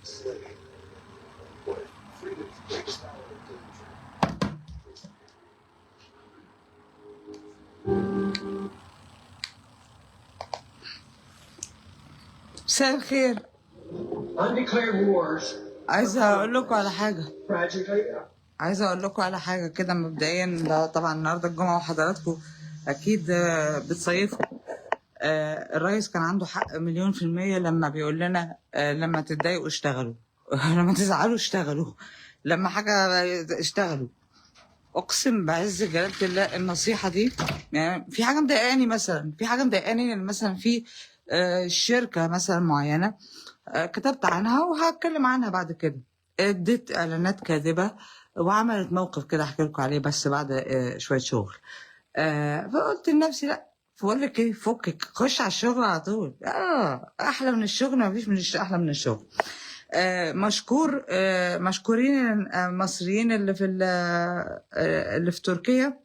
مساء الخير. Undeclared wars عايزة أقول لكم على حاجة tragically. كده مبدئيا. ده طبعا النهاردة الجمعة وحضراتكم أكيد بتصيفوا. الرئيس كان عنده حق 1,000,000% لما بيقول لنا لما تتضايقوا اشتغلوا لما تزعلوا اشتغلوا، لما حاجة اشتغلوا. اقسم بعز جلالة الله النصيحة دي، يعني في حاجة مضايقاني إن مثلا في شركة مثلا معينة، كتبت عنها وهتكلم عنها بعد كده، اديت اعلانات كاذبة وعملت موقف كده احكي لكم عليه بس بعد شوية شغل. فقلت لنفسي لا، بقول لك ايه، فكك خش على الشغل على طول. احلى من الشغل، ما فيش احلى من الشغل. مشكورين المصريين اللي في تركيا.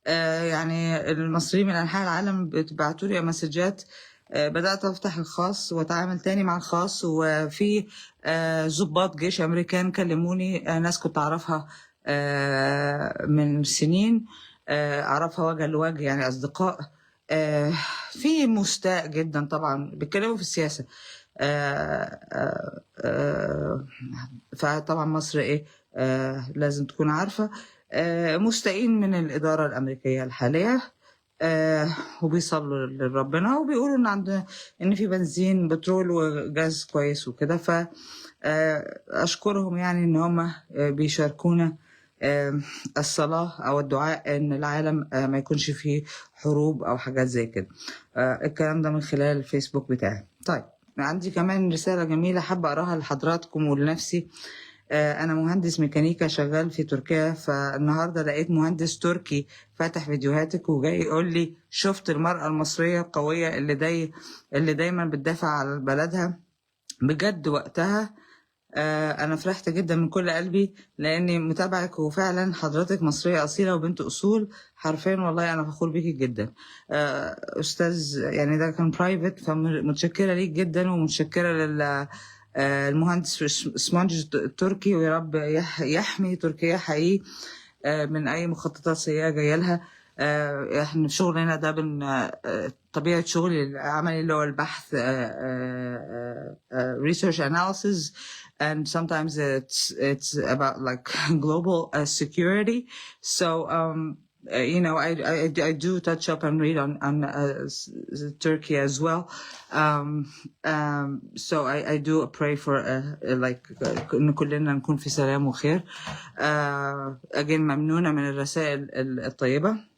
يعني المصريين من أنحاء العالم بتبعتوا لي مسجات. بدأت أفتح الخاص وأتعامل تاني مع الخاص، وفي ضباط جيش أمريكان كلموني، ناس كنت أعرفها من سنين، أعرفها وجه لوجه، يعني أصدقاء. في مستاء جدا طبعا بيتكلموا في السياسة. فطبعا مصر إيه، لازم تكون عارفة، مستائين من الإدارة الأمريكية الحالية، وبيصلوا لربنا وبيقولوا إن في بنزين بترول وغاز كويس وكده. ف أشكرهم يعني إن هم بيشاركونا الصلاة أو الدعاء إن العالم ما يكونش فيه حروب أو حاجات زي كده. الكلام ده من خلال الفيسبوك بتاعي. طيب، عندي كمان رسالة جميلة حابة أقراها لحضراتكم ولنفسي. أنا مهندس ميكانيكا شغال في تركيا، فالنهاردة لقيت مهندس تركي فاتح فيديوهاتك وجاي يقول لي شفت المرأة المصرية القوية اللي دايما بتدافع على بلدها. بجد وقتها أنا فرحت جدا من كل قلبي لأني متابعك، وفعلا حضرتك مصرية أصيلة وبنت أصول حرفيا. والله أنا فخور بيكي جدا أستاذ. يعني ده كان برايفت، فمتشكرة ليك جدا ومتشكرة المهندس سمونج التركي، ويا رب يحمي تركيا حقيقي من أي مخططات سيئة جاية لها. احنا في شغلنا ده طبيعة شغلي العملي اللي هو البحث، research analysis, and sometimes it's about like global security. So you know, I do touch up and read on Turkey as well. So I do pray for like إن كلنا نكون في سلام وخير. again ممنونة من الرسائل الطيبة.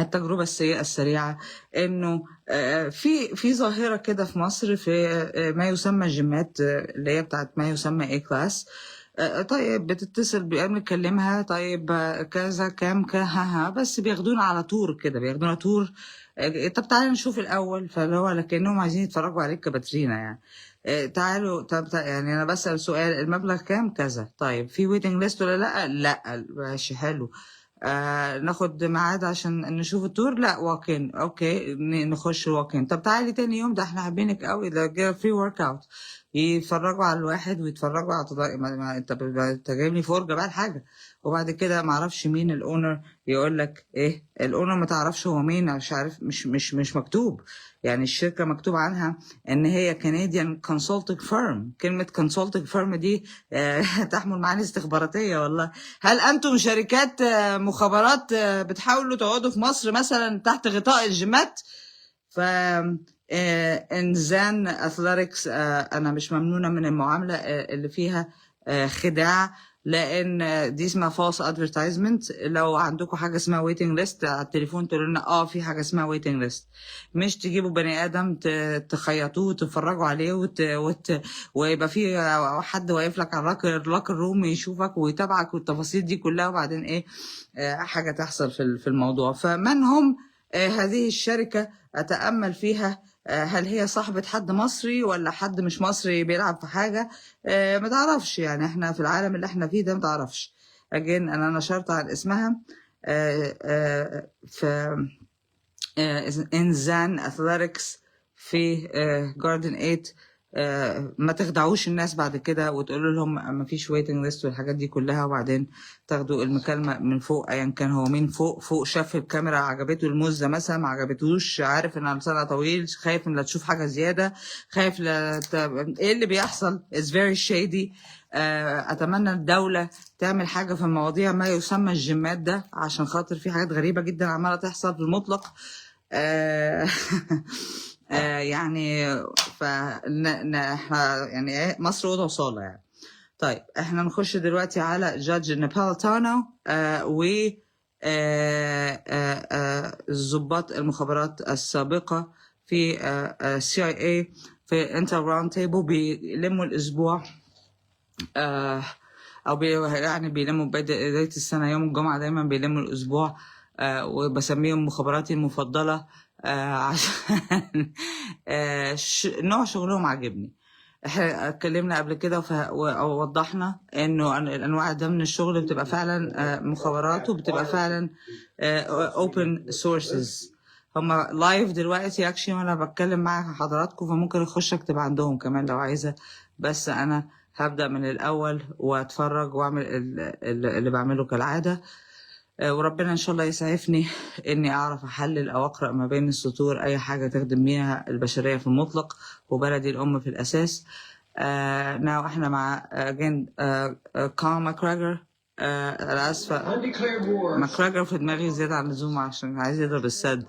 التجربة السيئة السريعة إنه في ظاهرة كده في مصر، في ما يسمى الجيمات، اللي هي بتاعت ما يسمى A كلاس. طيب بتتصل بنكلمها، طيب كذا كام ها بس بياخدونا على طور كده، بياخدونا طور. طب تعالى نشوف الأول، فاللي هو لكنهم عايزين يتفرجوا عليك كباترينا يعني. تعالوا، طب يعني أنا بسأل سؤال، المبلغ كام كذا، طيب في ويتنج ليست ولا لا ماشي حلو. ناخد ميعاد عشان نشوف التور، لا واكين، اوكي نخش واكين. طب تعالي تاني يوم، ده احنا حابينك قوي، ده فري ورك اوت. يتفرجوا على الواحد ويتفرجوا على انت جايب لي فرجه بقى الحاجه. وبعد كده ما اعرفش مين الاونر، يقول لك ايه الاونر، ما تعرفش هو مين، مش عارف، مش مكتوب. يعني الشركه مكتوب عنها ان هي كنديان كونسلتنج فيرم. كلمه كونسلتنج فيرم دي تحمل معاني استخباراتيه والله. هل انتم شركات مخابرات بتحاولوا تقعدوا في مصر مثلا تحت غطاء الجيمات؟ ف انزان اثليتكس، انا مش ممنونة من المعاملة اللي فيها خداع، لان دي اسمها فالس ادفرتايزمنت. لو عندكم حاجه اسمها ويتنج ليست على التليفون تقولوا لنا في حاجه اسمها ويتنج ليست، مش تجيبوا بني ادم تخيطوه وتتفرجوا عليه ويبقى في حد واقف لك على اللاكر روم يشوفك ويتابعك والتفاصيل دي كلها، وبعدين ايه حاجه تحصل في الموضوع. فمن هم هذه الشركه؟ اتامل فيها، هل هي صاحبة حد مصري ولا حد مش مصري بيلعب في حاجة؟ ما تعرفش. يعني احنا في العالم اللي احنا فيه ده ما تعرفش. اجين انا نشرت عن اسمها في انزان اثليتكس في جاردن 8 ما تخدعوش الناس بعد كده وتقولوا لهم ما فيش ويتنج ليست والحاجات دي كلها، وبعدين تاخدوا المكالمة من فوق ايا كان هو مين فوق شاف الكاميرا عجبته المزة مثلا ما عجبتوش، عارف ان لسانها طويل، خايف ان لا تشوف حاجة زيادة، خايف ايه اللي بيحصل. It's very shady. اتمنى الدولة تعمل حاجة في المواضيع ما يسمى الجيمات ده، عشان خاطر في حاجات غريبة جدا عمالة تحصل في المطلق. يعني احنا يعني ايه، مصر اوضه وصاله يعني. طيب احنا نخش دلوقتي على جادج نابولتانو و ضباط المخابرات السابقه في CIA في انتر راوند تيبل بيلموا الاسبوع او يعني بيلموا بدايه السنه يوم الجمعه دايما بيلموا الاسبوع، وبسميهم مخابراتي المفضله عشان نوع شغلهم عاجبني. احنا اتكلمنا قبل كده ووضحنا انه الانواع ده من الشغل بتبقى فعلا مخابرات، وبتبقى فعلا open sources. هما لايف دلوقتي اكشلي وانا بتكلم مع حضراتكم، فممكن اخش اكتب عندهم كمان لو عايزه، بس انا هبدأ من الاول واتفرج واعمل اللي بعمله كالعاده، وربنا ان شاء الله يسعفني اني اعرف احلل او اقرا ما بين السطور اي حاجه تخدم بيها البشريه في المطلق وبلدي الام في الاساس. ناو احنا مع اجين كارل ماكراجر. انا اسفه، ماكراجر في دماغي زياده عن اللزوم عشان عايز يضرب السد.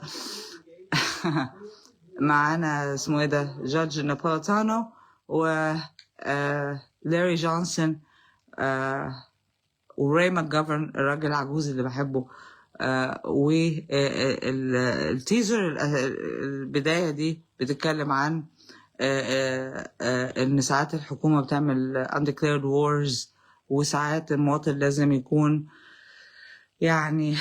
معانا اسمه ايه ده، جادج نابولتانو و لاري جونسون وراي ماكجافرن الراجل العجوز اللي بحبه. والتيزر البداية دي بتتكلم عن ان ساعات الحكومة بتعمل undeclared wars، وساعات المواطن لازم يكون يعني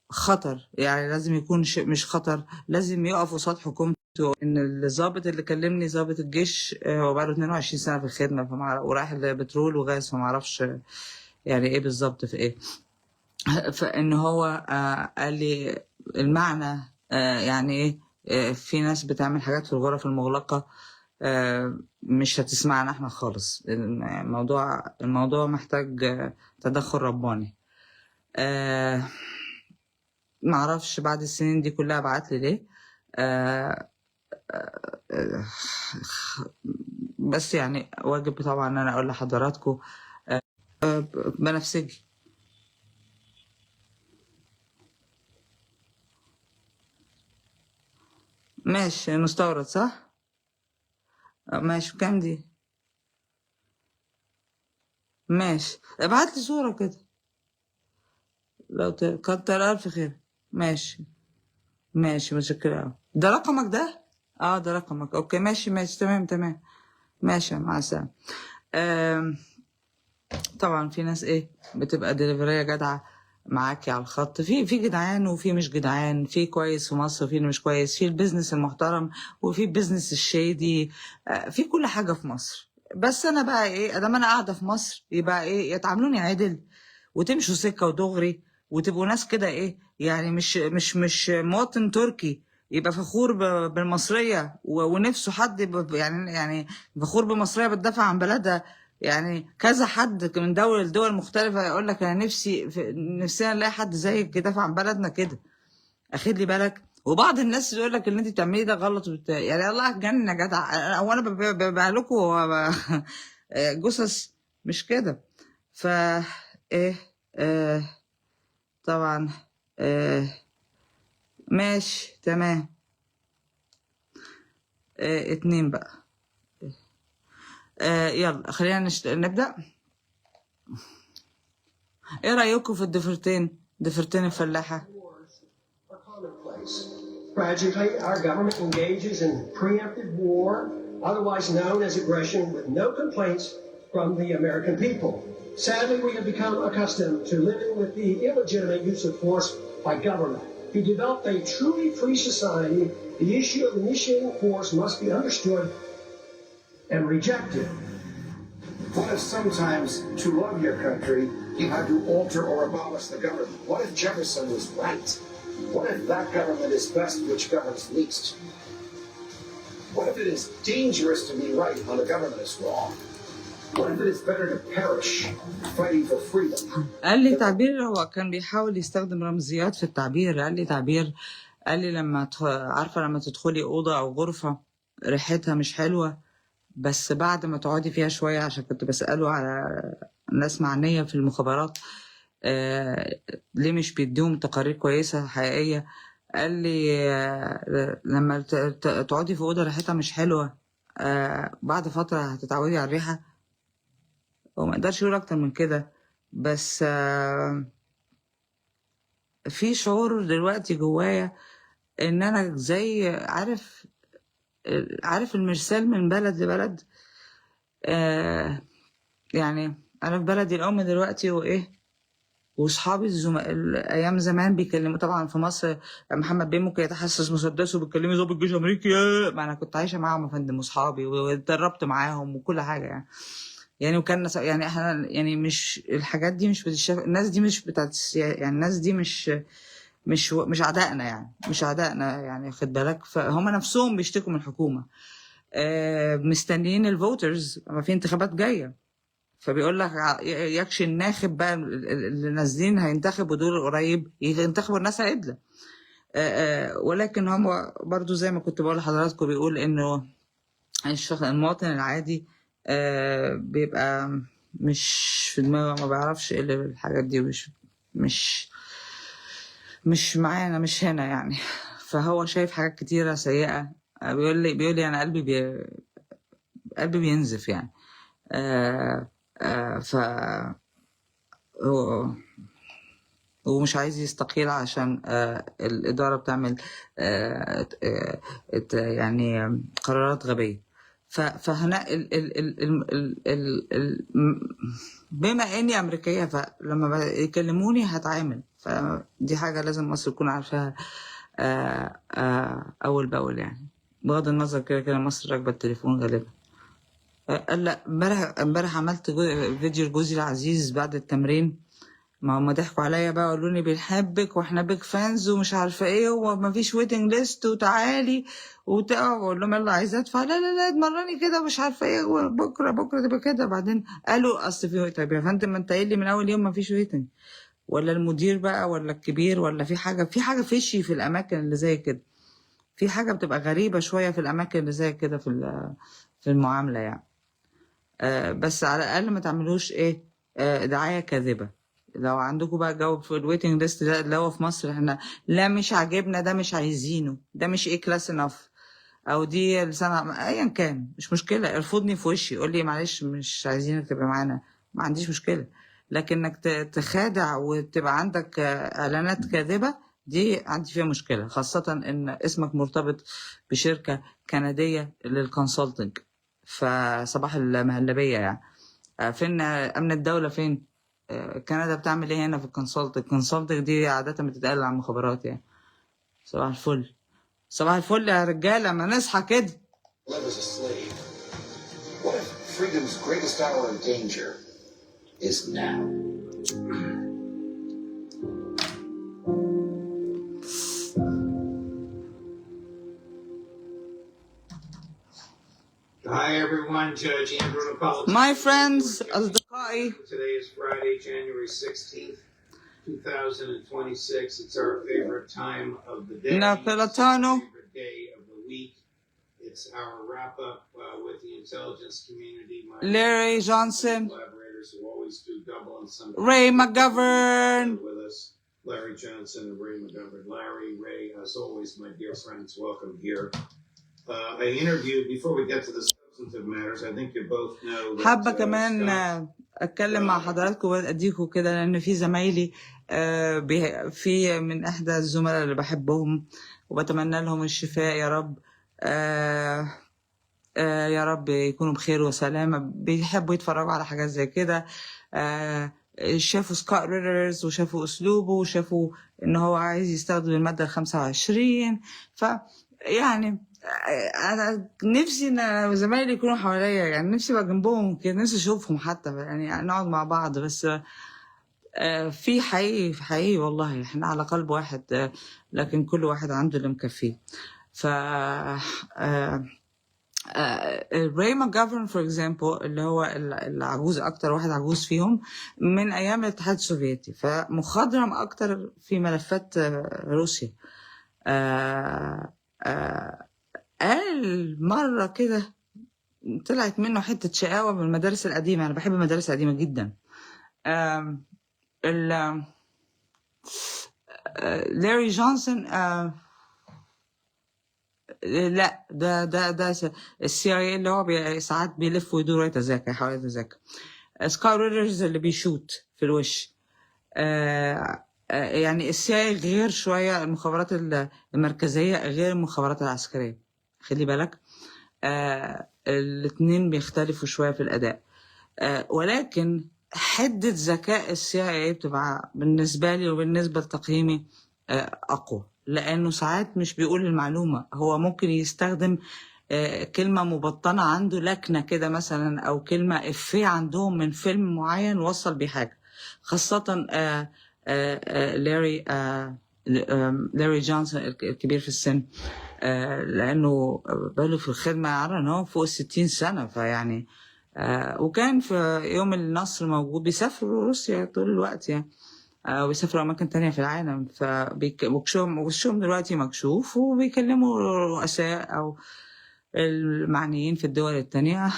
خطر، يعني لازم يكون مش خطر، لازم يقف قصاد حكومته. ان الضابط اللي كلمني ضابط الجيش هو بقاله 22 سنة في الخدمة ورايح البترول وغاز، فما اعرفش يعني ايه بالظبط في ايه. فان هو قال لي المعنى يعني ايه، في ناس بتعمل حاجات في الغرف المغلقة مش هتسمعنا احنا خالص. الموضوع محتاج تدخل رباني. معرفش بعد السنين دي كلها بعتلي ليه، بس يعني واجب طبعا ان انا اقول لحضراتكم بنفسجي. ماشي مستورد صح؟ ماشي كام دي؟ ماشي ابعت لي صورة كده لو كتر ألف خير. ماشي متشكرة. ده رقمك ده؟ ده رقمك. اوكي ماشي تمام ماشي مع السلامة. طبعا في ناس ايه بتبقى دليفرية جدعة معاكي على الخط، في جدعان وفي مش جدعان، في كويس في مصر وفي مش كويس، في البيزنس المحترم وفي البيزنس الشادي، في كل حاجة في مصر. بس انا بقى ايه، ادام انا قاعدة في مصر يبقى ايه، يتعاملوني عدل وتمشوا سكة ودغري وتبقوا ناس كده ايه، يعني مش مواطن تركي يبقى فخور بالمصرية ونفسه حد يعني فخور بمصرية بتدافع عن بلدها. يعني كذا حد من لدول مختلفة يقول لك أنا نفسنا نلاقي حد زيك يدافع عن بلدنا كده، أخد لي بالك. وبعض الناس يقول لك اللي أنت بتعمليه ده غلط يعني الله يجنن يا جدع، هو أنا ببيع لكم جثث مش كده. إيه طبعا ماشي تمام. 2 بقى. يلا خلينا نبدأ. ايه رأيكم في الضفيرتين الفلاحة؟ Tragically, our government engages in preemptive war, otherwise known as aggression, with no complaints from the American people. Sadly, we have become accustomed to living with the illegitimate use of force by government. To develop a truly free society, the issue of initiating force must be understood and rejected. What if sometimes, to love your country, you had to alter or abolish the government? What if Jefferson was right? What if that government is best which governs least? What if it is dangerous to be right when the government is wrong? What if it is better to perish fighting for freedom? قال لي تعبير، هو كان بيحاول يستخدم رمزيات في التعبير. قال لي تعبير، قال لي عارفة لما تدخلي أوضة أو غرفة ريحتها مش حلوة، بس بعد ما تقعدي فيها شوية، عشان كنت بسأله على ناس معنية في المخابرات ليه مش بيديهم تقارير كويسة حقيقية. قال لي لما تقعدي في أوضة ريحتها مش حلوة بعد فترة هتتعودي على الريحة. وما اقدرش يقول أكتر من كده، بس في شعور دلوقتي جوايا إن أنا زي عارف المرسال من بلد لبلد. يعني أنا في بلدي الأم دلوقتي وصحابي ايام زمان بيكلموا. طبعا في مصر محمد بيه ممكن يتحسس مسدسه وبيكلمي ضابط الجيش الامريكي، ما انا كنت عايشه معاهم يا فندم وصحابي واتدربت معاهم وكل حاجه يعني وكان يعني احنا يعني مش الحاجات دي مش بتشاف. الناس دي مش بتاعت يعني الناس دي مش اعدائنا، يعني مش اعدائنا، يعني خد بالك. فهم نفسهم بيشتكوا من الحكومه، مستنيين الفوترز، ما في انتخابات جايه، فبيقول لك يكشي الناخب بقى اللي نازلين هينتخبوا دول قريب ينتخبوا الناس عدله. ولكن هم برضو زي ما كنت بقول لحضراتكم بيقول انه المواطن العادي بيبقى مش في دماغه، ما بيعرفش ايه الحاجات دي، مش معانا، مش هنا يعني. فهو شايف حاجات كتيره سيئه. بيقول لي انا قلبي بينزف يعني. ف ومش عايز يستقيل عشان الإدارة بتعمل يعني قرارات غبية. فهنا بما إني أمريكية، فلما يكلموني هتعامل، فدي حاجة لازم مصر تكون عارفاها أول بأول يعني. بغض النظر كده مصر راكبة التليفون غالبا. قال لا، امبارح عملت فيديو لجوزي العزيز بعد التمرين. ما هم ضحكوا عليا بقى، قالوا لي بنحبك واحنا بيج فانز ومش عارفه ايه وما فيش ويتنج ليست وتعالي واقول لهم يلا عايزه ادفع، لا اتمرني كده مش عارفه ايه، بكره تبقى كده. بعدين قالوا اصل في. طيب يا فندم ما انت قايل لي من اول يوم ما فيش ويتنج، ولا المدير بقى ولا الكبير، ولا في حاجه فيشي في الاماكن اللي زي كده. في حاجه بتبقى غريبه شويه في الاماكن اللي زي كده في المعامله يعني. بس على الاقل ما تعملوش دعايه كاذبه. لو عندكم بقى جو في الويتنج ليست ده اللي هو في مصر، احنا لا مش عاجبنا، ده مش عايزينه، ده مش كلاس انف، او دي لسنة ايا كان، مش مشكله. ارفضني في وشي، قول لي معلش مش عايزينك تبقى معانا، ما عنديش مشكله. لكن انك تخادع وتبقى عندك اعلانات كاذبه، دي عندي فيها مشكله، خاصه ان اسمك مرتبط بشركه كنديه للكونسلتنج. فصباح المهلبيه يعني. فين امن الدوله؟ فين كندا بتعمل ايه هنا في الكونسلتنج دي عاده بتتقال عن المخابرات يعني. صباح الفل، صباح الفل يا رجاله، ما نصحى كده. Live as a slave. What if freedom's greatest hour of danger is now? Hi everyone, Judge Andrew Napolitano. My friends, أصدقائي. Today is Friday, January 16th, 2026. It's our favorite time of the day. Napolitano. It's our favorite day of the week. It's our wrap up with the intelligence community. My Larry Johnson. Collaborators who always do double and sometimes Ray McGovern. with us. Larry Johnson and Ray McGovern. Ray, as always, my dear friends, welcome here. I interviewed, before we get to the substantive matters, I think you both know that حابة كمان أتكلم مع حضراتكم وأديكم كده، لأن في زمايلي في من إحدى الزملاء اللي بحبهم وبتمنى لهم الشفاء يا رب. يا رب يكونوا بخير وسلامة، بيحبوا يتفرجوا على حاجات زي كده. شافوا سكوت ريدرز وشافوا أسلوبه وشافوا إن هو عايز يستخدم المادة 25. يعني انا نفسي ان زمايلي يكونوا حواليا، يعني نفسي ابقى جنبهم كده، نفسي اشوفهم حتى، يعني نقعد مع بعض. بس في حقيقي والله احنا على قلب واحد، لكن كل واحد عنده اللي مكفيه. ف راي ماجافرن فور اكزامبل اللي هو العجوز، اكتر واحد عجوز فيهم من ايام الاتحاد السوفيتي، فمخضرم اكتر في ملفات روسيا. قال مره كده طلعت منه حته شقاوه من المدارس القديمه. انا بحب المدارس القديمه جدا. لاري جونسون، لا ده السي اي اللي هو ساعات بيلف ويدور ويتذاكى، يحاول يتذاكى. سكار ريدرز اللي بيشوت في الوش. يعني السي اي غير شويه المخابرات المركزيه غير المخابرات العسكريه، خلي بالك. الاثنين بيختلفوا شويه في الاداء، ولكن حده ذكاء السي اي بتبقى بالنسبه لي وبالنسبه لتقييمي اقوى، لانه ساعات مش بيقول المعلومه، هو ممكن يستخدم كلمه مبطنه عنده، لكنه كده مثلا، او كلمه افيه عندهم من فيلم معين وصل بيه حاجه. خاصه لاري جونسون الكبير في السن، لانه بقاله في الخدمه عارف ان هو فوق 60 سنه، فيعني وكان في يوم النصر موجود، بيسافروا روسيا طول الوقت يعني، ويسافروا أماكن تانية في العالم. وشهم دلوقتي مكشوف، وبيكلموا رؤساء أو المعنيين في الدول التانية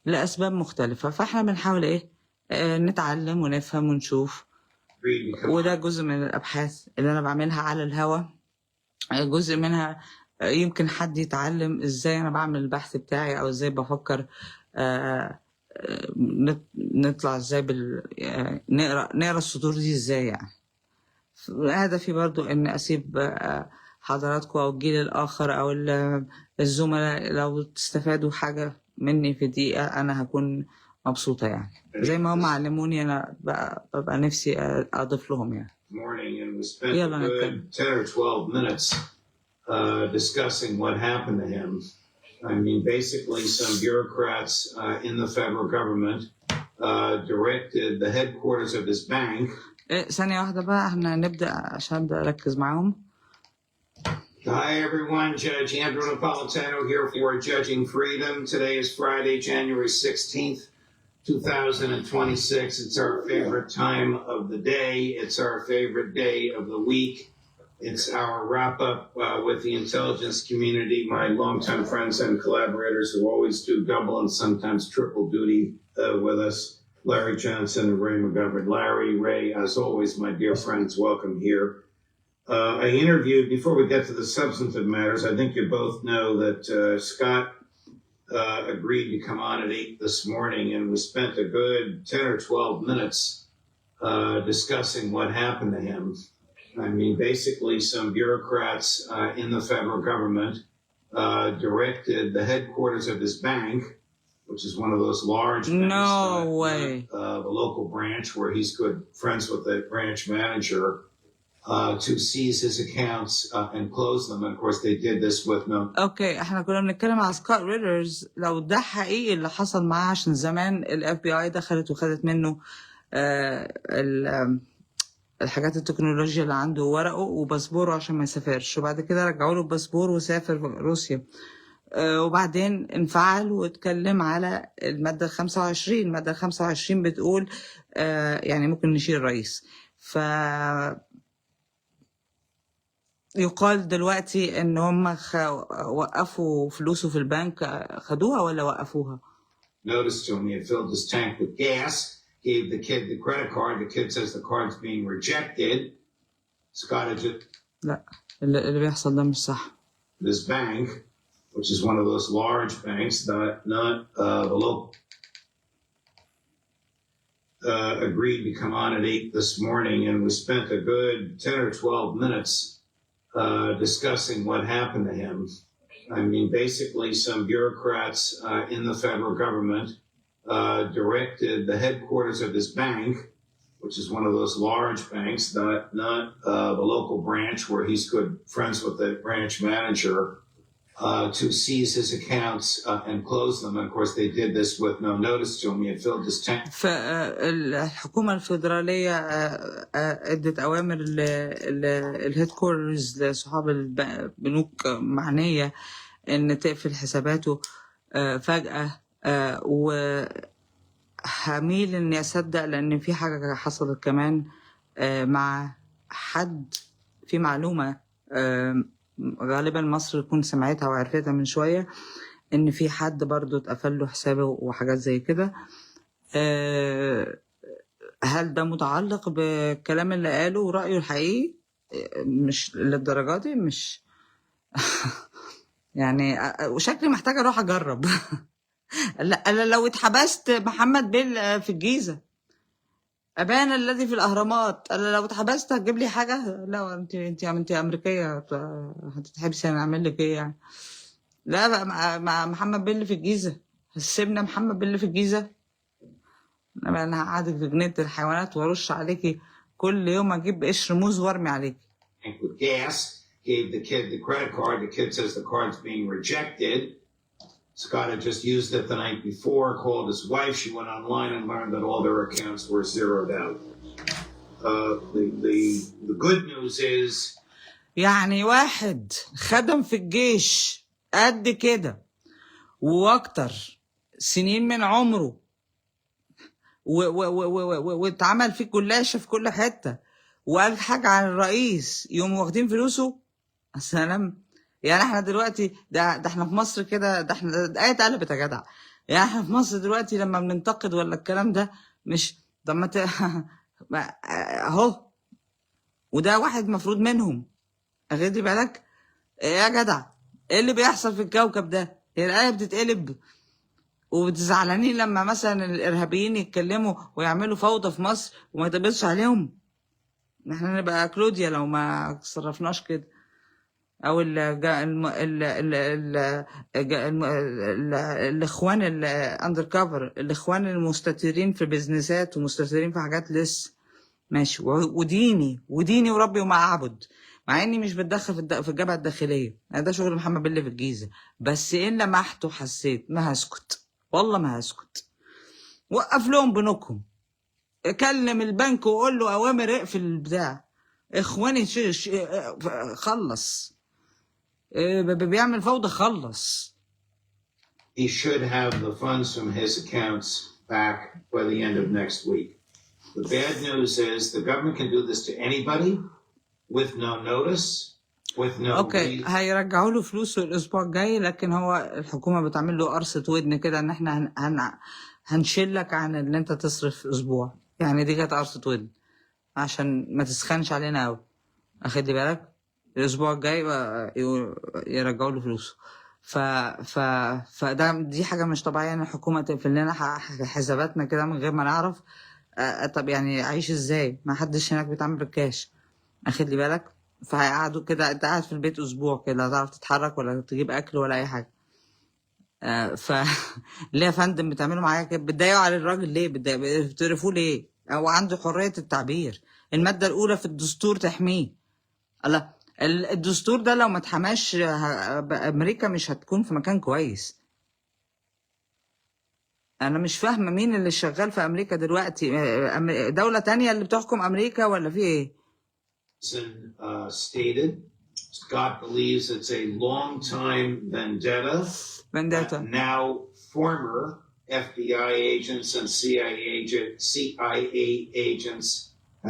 لأسباب مختلفة. فإحنا بنحاول نتعلم ونفهم ونشوف، وده جزء من الأبحاث اللي أنا بعملها على الهوا. جزء منها يمكن حد يتعلم إزاي أنا بعمل البحث بتاعي، أو إزاي بفكر نطلع ازاي نقرا السطور دي ازاي يعني. هدفي برضو ان اسيب حضراتكم او الجيل الاخر او الزملاء لو تستفادوا حاجه مني في دقيقه انا هكون مبسوطه يعني، زي ما هم علموني انا ببقى نفسي اضيف لهم يعني. يلا نتكلم. 10 or 12 minutes discussing what happened to him. I mean, basically, some bureaucrats in the federal government directed the headquarters of this bank. ثانية واحدة بقى، احنا نبدأ عشان أبدأ أركز معاهم. Hi everyone, Judge Andrew Napolitano here for Judging Freedom. Today is Friday, January 16th, 2026. It's our favorite time of the day. It's our favorite day of the week. It's our wrap-up with the intelligence community, my longtime friends and collaborators who always do double and sometimes triple duty with us, Larry Johnson and Ray McGovern. Ray, as always, my dear friends, welcome here. I interviewed, before we get to the substantive matters, I think you both know that Scott agreed to come on at 8 this morning, and we spent a good 10 or 12 minutes discussing what happened to him. I mean, basically, some bureaucrats in the federal government directed the headquarters of this bank, which is one of those large banks. No way. The local branch where he's good friends with the branch manager, to seize his accounts and close them. And of course, they did this with no. Okay, احنا كنا بنتكلم على سكوت ريدرز. لو ده حقيقي اللي حصل معاه، عشان زمان الاف بي اي دخلت وخدت منه الحاجات التكنولوجيا اللي عنده، ورقه وباسبوره عشان ما يسافرش، وبعد كده رجعوا له الباسبور وسافر روسيا. وبعدين انفعل واتكلم على المادة 25. المادة 25 بتقول يعني ممكن نشيل الرئيس. يقال دلوقتي ان هم وقفوا فلوسه في البنك، خدوها ولا وقفوها؟ Notice to him he had filled his tank with gas. Gave the kid the credit card. The kid says the card's being rejected. Scott had just... لا، اللي بيحصل ده مش صح. This bank, which is one of those large banks, not the local, agreed to come on at 8 this morning, and we spent a good 10 or 12 minutes discussing what happened to him. I mean, basically, some bureaucrats in the federal government directed the headquarters of this bank, which is one of those large banks, not the local branch where he's good friends with the branch manager, to seize his accounts and close them. And of course, they did this with no notice to him. He had filled his tank. فالحكومة الفيدرالية ادت أوامر الهيد كورنرز لصحاب البنوك معنية إن تقفل حساباته فجأة. وهميل إني أصدق لأن في حاجة حصلت كمان مع حد، في معلومة غالبا مصر تكون سمعتها وعرفتها من شوية، إن في حد برضو اتقفل له حسابه وحاجات زي كده. هل ده متعلق بالكلام اللي قاله ورأيه الحقيقي؟ مش للدرجة دي، مش يعني وشكلي محتاجة أروح أجرب. لا لو اتحبست محمد بيل في الجيزة، أبانا الذي في الأهرامات، أنا لو اتحبست هتجيب لي حاجة؟ لا أنت أمريكية هتتحبسي، أنا أعمل لك إيه يعني؟ لا بقى مع محمد بيل في الجيزة، سيبنا محمد بيل في الجيزة. أنا هقعدك في جنينة الحيوانات وأرش عليكي كل يوم، أجيب قشر موز وأرمي عليكي. With gas, gave the kid the credit card. The kid says the card's being rejected. Scott had just used it the night before, called his wife. She went online and learned that all their accounts were zeroed out. The good news is يعني واحد خدم في الجيش قد كده واكتر سنين من عمره واتعمل فيه كلاشة في كل حتة وقال حاجة عن الرئيس يوم واخدين فلوسه. السلام. يعني احنا دلوقتي ده احنا في مصر كده، ده احنا آية اتقلبت يا جدع. يعني احنا في مصر دلوقتي لما بننتقد ولا الكلام ده مش طب ما اهو، وده واحد مفروض منهم. اخدي بالك يا جدع ايه اللي بيحصل في الكوكب ده؟ هي الآية بتتقلب وبتزعلانين لما مثلا الارهابيين يتكلموا ويعملوا فوضى في مصر وما يتقبلش عليهم. احنا نبقى كلوديا لو ما صرفناش كده. او الاخوان الاندر كفر، الاخوان المستترين في بيزنسات ومستترين في حاجات لسه ماشي، وديني وربي وما اعبد، مع اني مش بتدخل في الجبهه الداخليه. ده شغل محمد بيلي في الجيزه. بس ان لمحت وحسيت ما هسكت، والله ما هسكت. وقف لهم بنوكهم، كلم البنك وقول له اوامر اقفل البتاع. اخواني خلص، بيعمل فوضى خلص. he should have the funds from his accounts back by the end of next week. The bad news is the government can do this to anybody with no notice, with no اوكي هيرجعوا له فلوسه الاسبوع الجاي، لكن هو الحكومه بتعمل له قرصه ودن كده ان احنا هنشيلك عن ان انت تصرف اسبوع. يعني دي كانت قرصه ودن عشان ما تسخنش علينا قوي. اخد بالك الاسبوع الجاي يرجعوا له فلوسه. دي حاجه مش طبيعيه ان الحكومه تقفل لنا حساباتنا كده من غير ما نعرف. طب يعني عايش ازاي؟ ما حدش هناك بيتعامل بالكاش. اخد لي بالك؟ فهيقعدوا كده، انت قاعد في البيت اسبوع كده لا تعرف تتحرك ولا تجيب اكل ولا اي حاجه. ليه يا فندم بتعملوا معايا كده؟ بتضايقوا على الراجل ليه؟ بتقرفوه ليه؟ هو عنده حريه التعبير، الماده الاولى في الدستور تحميه. الله، الدستور ده لو ما اتحماش امريكا مش هتكون في مكان كويس. انا مش فاهمه مين اللي شغال في امريكا دلوقتي، دوله تانية اللي بتحكم امريكا ولا في ايه؟ stated Scott believes it's a long-time vendetta. Now former FBI agents and CIA agents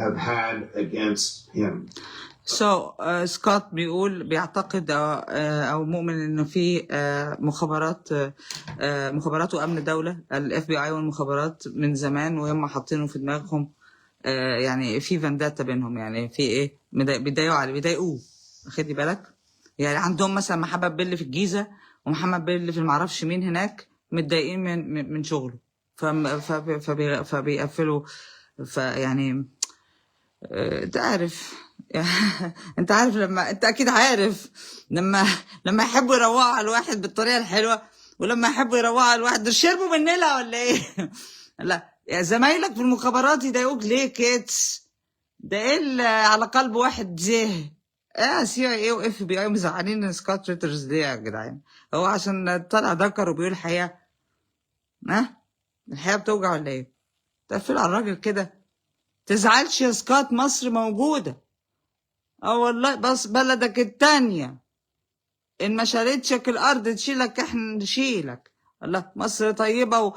have had against him. سكوت بيعتقد او مؤمن انه في مخابرات وامن دوله، الاف بي اي والمخابرات من زمان وهم حاطينه في دماغهم. يعني في فنداتا بينهم، يعني في ايه بيضايقوه. خدي بالك؟ يعني عندهم مثلا محمد بيلي في الجيزه ومحمد بيلي في المعرفش مين هناك متضايقين من شغله، فبيقفلوا. يعني انت عارف انت عارف لما انت اكيد عارف لما يحبوا يروقوا على الواحد بالطريقه الحلوه، ولما يحبوا يروقوا على الواحد شربوا مننا ولا ايه؟ لا يا زمايلك في المخابرات يضايقوك ليه كيتس؟ ده ايه اللي على قلب واحد زيه؟ سي اي واف بي اي مزعلين سكوت ريترز ليه يا جدعان؟ هو عشان طلع ذكر وبيقول الحقيقه؟ الحقيقه بتوجع ولا ايه؟ تقفل على الراجل كده. تزعلش يا سكوت، مصر موجوده. والله بس بلدك التانية ان ما شالتشك الارض تشيلك، احنا نشيلك. الله، مصر طيبه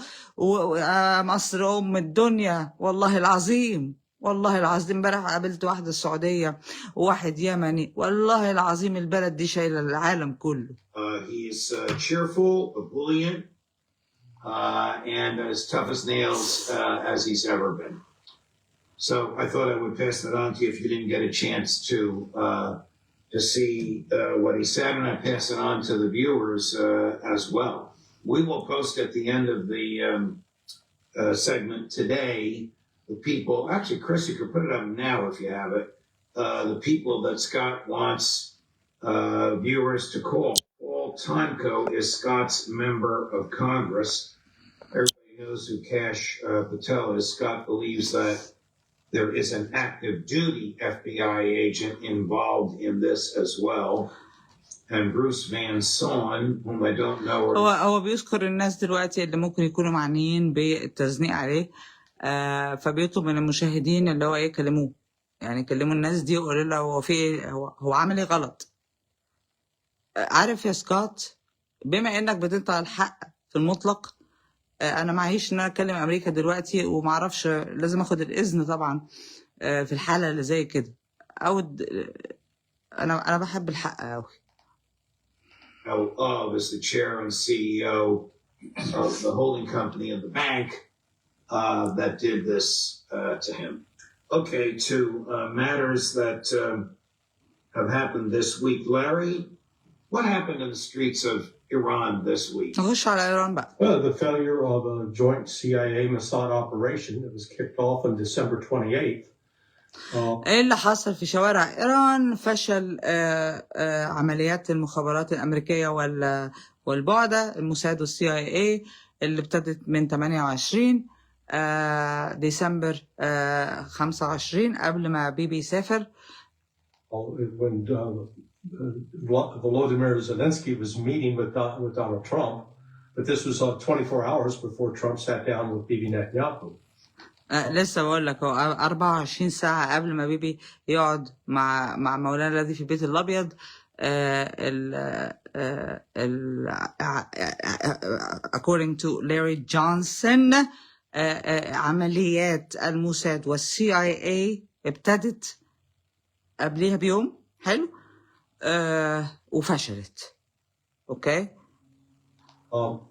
مصر ام الدنيا والله العظيم. والله العظيم امبارح قابلت واحده السعوديه وواحد يمني، والله العظيم البلد دي شايله العالم كله. He's cheerful, ebullient, and as tough as nails as he's ever been. So I thought I would pass that on to you if you didn't get a chance to see what he said, and I pass it on to the viewers as well. We will post at the end of the segment today the people. Actually, Chris, you could put it up now if you have it. The people that Scott wants viewers to call. Paul Tonko is Scott's member of Congress. Everybody knows who Kash Patel is. Scott believes that there is an active duty FBI agent involved in this as well. And Bruce Van Saun, whom I don't know. هو بيذكر الناس دلوقتي اللي ممكن يكونوا معنيين بالتزنيق عليه، فبيطلب من المشاهدين اللي هو يكلموه، يعني يكلموا الناس دي ويقولوا له هو في ايه، هو عامل ايه غلط. عارف يا سكوت، بما انك بتنطق الحق في المطلق، انا معيش ان انا اكلم امريكا دلوقتي ومعرفش، لازم اخد الاذن طبعا في الحاله اللي زي كده. انا بحب الحق قوي. Of as the chair and CEO of the holding company of the bank that did this to him. Okay, to matters that have happened this week. Larry, what happened in the streets of Iran this week? نخش على ايران بقى. The failure of a joint CIA Mossad operation that was kicked off on December 28th. ايه اللي حصل في شوارع ايران؟ فشل عمليات المخابرات الامريكيه والبعده، الموساد والسي اي اي، اللي ابتدت من 28 ديسمبر 25 قبل ما بيبي يسافر. When Volodymyr Zelensky was meeting with Donald Trump, but this was 24 hours before Trump sat down with Bibi Netanyahu. لسه بقول لك، هو 24 ساعة قبل ما بيبي يقعد مع مولانا الذي في البيت الأبيض. according to Larry Johnson، عمليات الموساد والCIA ابتدت قبلها بيوم، حلو، وفشلت. اوكي، هو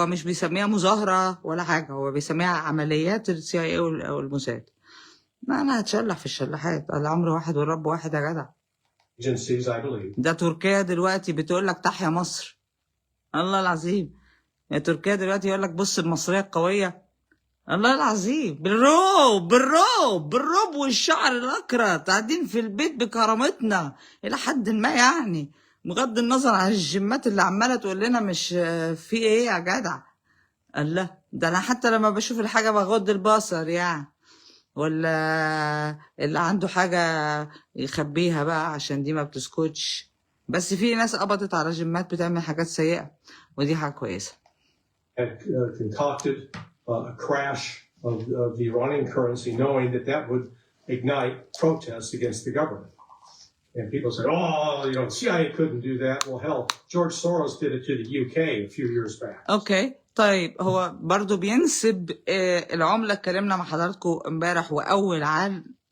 مش بيسميها مظاهرة ولا حاجة، هو بيسميها عمليات الCIA والموساد. أنا هتشلح في الشلاحات، الأمر واحد والرب واحد يا جدع. ده تركيا دلوقتي بتقول لك تحيا مصر. الله العظيم، يا تركيا دلوقتي يقول لك بص المصرية القوية. الله العظيم، بالروب والشعر الأكرة، قاعدين في البيت بكرامتنا إلى حد ما، يعني بغض النظر عن الجيمات اللي عماله تقول لنا مش في ايه يا جدع. الله، ده انا حتى لما بشوف الحاجه بغض البصر يعني، ولا اللي عنده حاجه يخبيها بقى عشان دي ما بتسكتش. بس في ناس قبضت على جيمات بتعمل حاجات سيئه، ودي حاجه كويسه. concocted a crash of the Iranian currency, knowing that would ignite protests against the government. And people said, oh, CIA couldn't do that. Well, hell, George Soros did it to the UK a few years back. اوكي، طيب هو برضو بينسب العملة. اتكلمنا مع حضراتكم امبارح، واول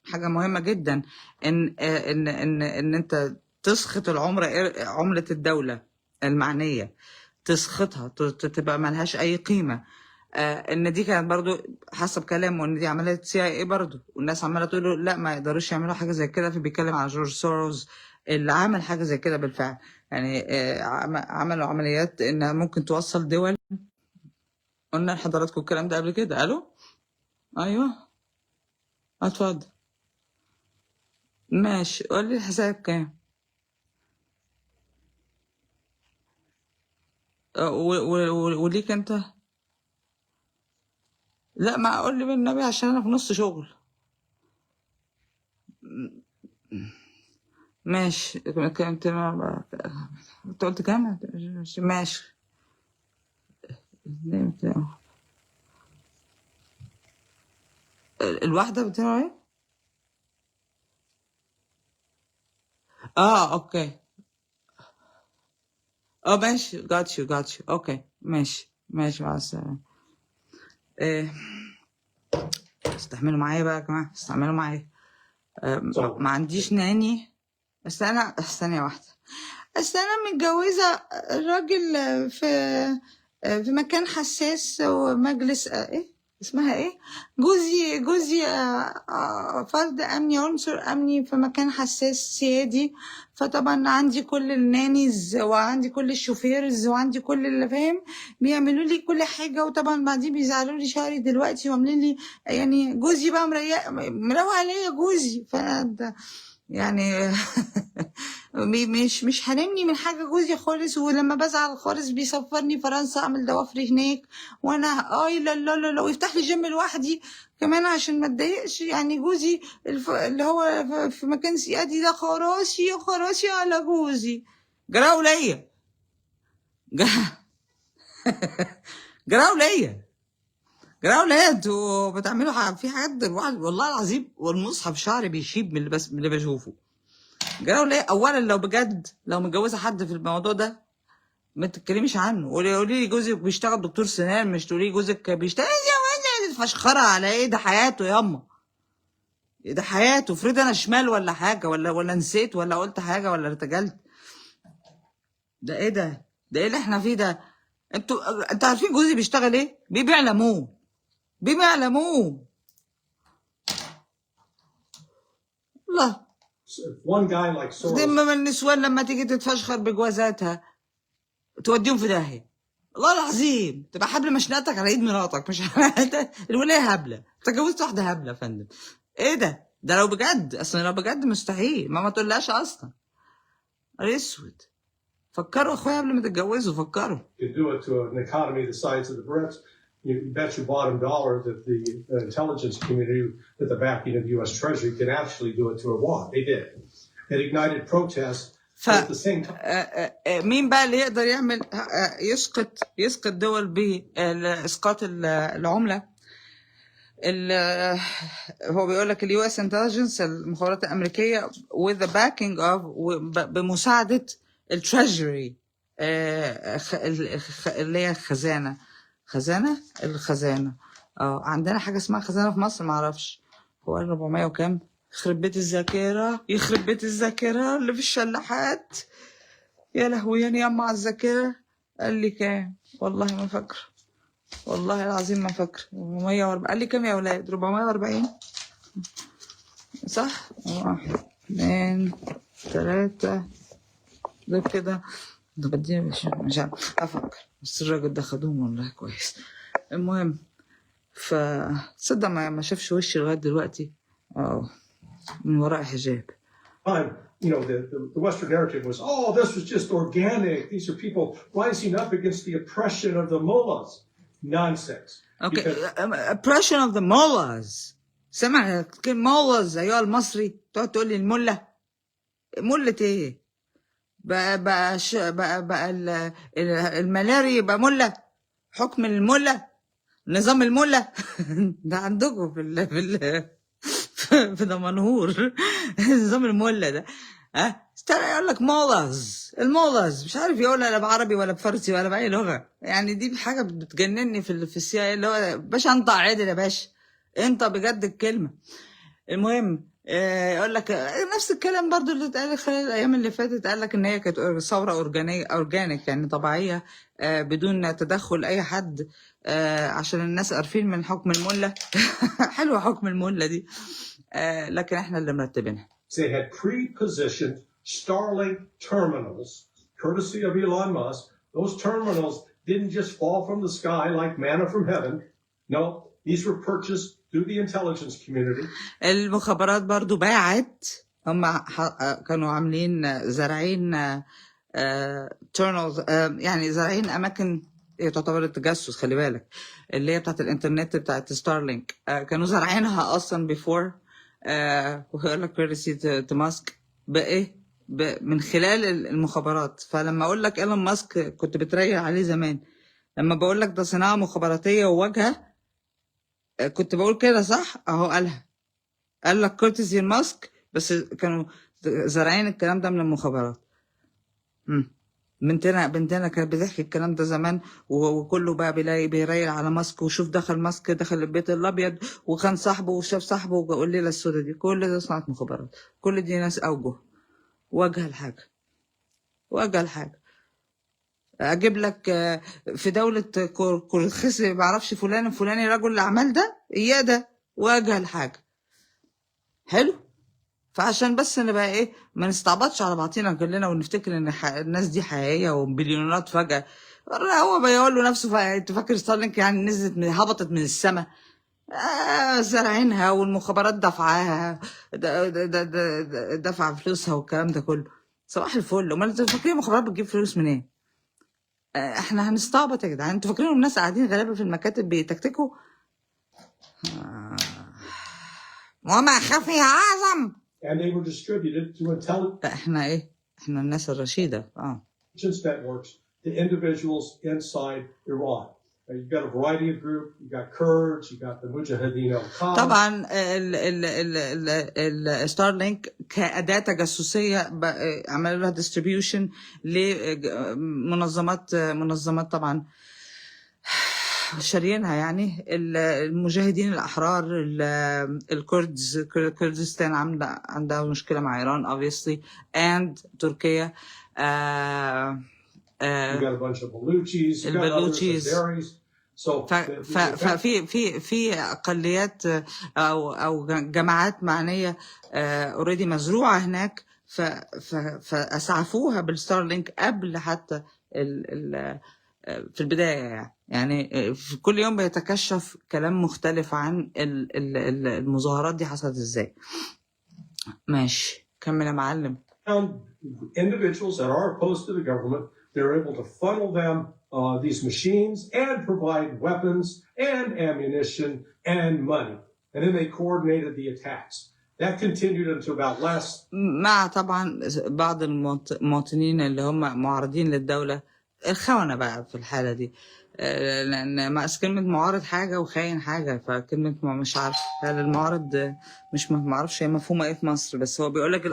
حاجة مهمة جدا ان انت تسخط عملة الدولة المعنية، تسخطها تبقى ملهاش اي قيمة. ان دي كانت برضو حسب كلامه ان دي عمليه CIA برضو، والناس عماله تقول له لا ما يقدروش يعملوا حاجه زي كده. فبيتكلم على جورج سوروز اللي عمل حاجه زي كده بالفعل، يعني عملوا عمليات انها ممكن توصل دول. قلنا لحضراتكم الكلام ده قبل كده. الو، ايوه، اتفضل، ماشي، قول لي الحساب كام. وليك انت؟ لا، ما اقول لي بالنبي عشان انا في نص شغل. ماشي كنت انت قلت كام؟ ماشي. الواحدة بتبقى ايه؟ اوكي. ماشي got you اوكي ماشي مع السلامة. إيه. استحملوا معايا بقى يا جماعة، استحملوا معايا. ما عنديش ناني. بس انا ثانية واحدة. بس انا متجوزة راجل في مكان حساس ومجلس ايه اسمها ايه، جوزي فرد امني، عنصر امني في مكان حساس سيادي. فطبعا عندي كل النانيز وعندي كل الشوفيرز وعندي كل اللي فاهم بيعملوا لي كل حاجه، وطبعا بعدين بيزعلوا لي شعري دلوقتي وعاملين لي يعني جوزي بقى مروق عليا جوزي. فانا يعني مش حارمني من حاجه جوزي خالص، ولما بزعل خالص بيسفرني فرنسا اعمل ضوافري هناك، وانا لا لا لا لا، ويفتح لي جيم لوحدي كمان عشان ما اتضايقش. يعني جوزي اللي هو في مكان سيادي ده خراشي على جوزي. جراو ليا جراو ليا انتوا بتعملوا في حاجات الواحد والله العظيم، والمصحف شعري بيشيب من اللي بشوفه. جراو ليا. اولا لو متجوزه حد في الموضوع ده ما تتكلميش عنه، قولي لي جوزك بيشتغل دكتور سنان، مش تقولي جوزك بيشتغل فشخره على ايه؟ ده حياته ياما، ده حياته. افرض انا شمال ولا حاجه ولا نسيت ولا قلت حاجه ولا ارتجلت. ده ايه ده ايه اللي احنا فيه ده؟ انتوا عارفين جوزي بيشتغل ايه؟ بيبيع ليمون. الله. One guy like Soros. دي من النسوان لما تيجي تتفشخر بجوازاتها توديهم في داهيه. والله العظيم تبقى حبل مشنقتك على ايد مراتك، مش الولايه هبله. انت جوزت واحده هبله يا فندم. ايه ده لو بجد، اصلا لو بجد مستحيل ما تقولهاش اصلا. اسود. فكروا اخويا قبل ما تتجوزوا، فكروا. You do it to an economy the size of the Brits. You bet your bottom dollar that the intelligence community, with the backing of the U.S. Treasury, can actually do it to Iran. They did. It ignited protests. At the same time. مين بقى اللي يقدر يعمل يسقط دول باسقاط العمله؟ هو بيقول لك اليو اس انتليجنس، المخابرات الامريكيه with the backing of بمساعده التريجري اللي هي الخزانه. عندنا حاجه اسمها خزانه في مصر، ما اعرفش هو 400 وكام. يخرب بيت الذاكره اللي في الشلاحات. يا لهوي يا مع الذاكره. قال لي كام؟ والله ما فاكره، والله العظيم ما فاكره. 440. قال لي كام يا اولاد؟ 440 صح؟ 1 2 3 ده كده. ده بدي مش عارف افكر، بس الراجل ده خدوهم والله كويس. المهم تصدق ما شافش وشي لغايه دلوقتي من وراء حجاب. You know, the Western narrative was, this was just organic. These are people rising up against the oppression of the mullahs. Nonsense. Okay. Oppression of the mullahs. سمع كلمة mullahs أيها المصري تقعد تقول لي الملة. ملة إيه؟ بقى الملاري يبقى ملة. حكم الملة، نظام الملة. ده عندكم في دمنهور نظام الملة ده. يقول لك مولز. المولز مش عارف يقولها لا بعربي ولا بفارسي ولا باي لغه. يعني دي حاجه بتجنني في السياق اللي هو باشا انت عادل يا باشا، انت بجد الكلمه. المهم يقول لك نفس الكلام برضو اللي اتقال خلال الايام اللي فاتت. قال لك ان هي كانت ثوره اورجانيك يعني طبيعيه بدون تدخل اي حد عشان الناس عارفين من حكم المله. حلوه حكم المله دي، لكن احنا اللي مرتبينها. They had pre-positioned Starlink terminals, courtesy of Elon Musk. Those terminals didn't just fall from the sky like manna from heaven. No, these were purchased through the intelligence community. المخابرات برضو باعت. هم كانوا عاملين زارعين terminals، يعني زارعين أماكن تعتبر التجسس. خلي بالك اللي هي بتاعت الإنترنت بتاعت ستارلينك، كانوا زارعينها أصلا before. ويقول لك كريسي ماسك بإيه؟ من خلال المخابرات. فلما اقول لك ايلون ماسك كنت بتريق عليه زمان، لما بقول لك ده صناعة مخابراتية وواجهة كنت بقول كده صح؟ اهو قال لك كورتيزي ماسك، بس كانوا زارعين الكلام ده من المخابرات. بنتنا كانت بتحكي الكلام ده زمان، وكله بقى بيرايل على ماسك، وشوف ماسك دخل البيت الابيض وكان صاحبه وشاف صاحبه والليله السوداء دي، كل ده صناعة مخابرات، كل دي ناس اوجه واجهه الحاجه. اجيب لك في دولة كورخسي معرفش فلان الفلاني رجل الاعمال ده اياه ده واجهه الحاجه. حلو. فعشان بس نبقى ايه ما نستعبطش على بعضينا كلنا ونفتكر ان الناس دي حقيقيه وبليونات فجاه. هو بيقول له نفسه انت فاكر ستارلينك يعني نزلت هبطت من السماء؟ زرعينها والمخابرات دفعاها، دفع فلوسها والكلام ده كله. صباح الفل. امال انتوا فاكرين المخابرات بتجيب فلوس منين؟ احنا هنستعبط يا جدعان؟ انتوا فاكرين الناس قاعدين غلابه في المكاتب بيتكتكوا؟ وما خفي اعظم. And they were distributed to intelligence احنا ايه؟ احنا الناس الرشيده. networks to individuals inside Iran. You've got a variety of groups. You've got Kurds. You've got the Mujahideen al-Qaeda. طبعا ستارلينك كأداة تجسسية عملوا لها ديستريبيوشن لمنظمات طبعا شاريينها، يعني المجاهدين الأحرار، كردستان عندها مشكلة مع إيران obviously and تركيا. You've got a bunch of Baluchis. You've got others, Azeris. في اقليات او جماعات معنيه اوريدي مزروعه هناك، فاسعفوها بالستارلينك قبل حتى في البدايه. يعني في كل يوم بيتكشف كلام مختلف عن المظاهرات دي حصلت ازاي. ماشي كمل يا معلم. Individuals that are opposed to the government, they're able to funnel them these machines and provide weapons and ammunition and money. And then they coordinated the attacks. That continued until about last. مع طبعا بعض المواطنين اللي هم معارضين للدولة، الخونة بقى في الحالة دي، لأن كلمة معارض حاجة وخاين حاجة. فكلمة مش عارف هل المعارض مش معرفش هي مفهومة ايه في مصر، بس هو بيقولك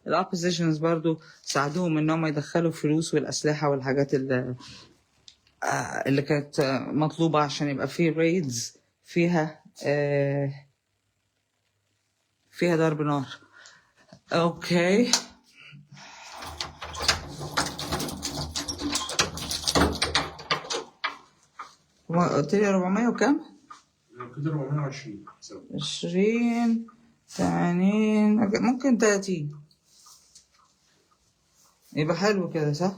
الأوبوزيشنز برضو ساعدوهم انهم يدخلوا فلوس والأسلحة والحاجات اللي كانت مطلوبة عشان يبقى فيه ريدز فيها ضرب نار. اوكي قلت لي 400 وكام؟ كده 420 20 80 ممكن 30 يبقى حلو كده صح؟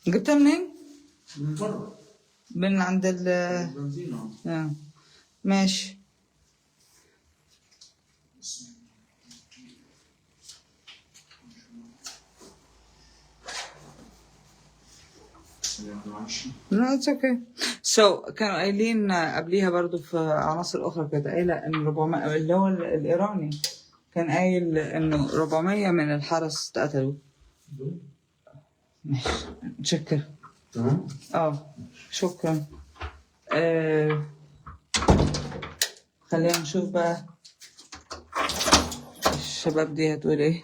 جبتها منين؟ من بره من عند البنزين. ماشي. No, it's okay. So كانوا قايلين قبليها برضو في عناصر أخرى كانت قايلة إن 400 اللي هو الإيراني كان قايل إنه 400 من الحرس اتقتلوا. ماشي متشكر. تمام. شكرا. خلينا نشوف بقى الشباب دي هتقول ايه.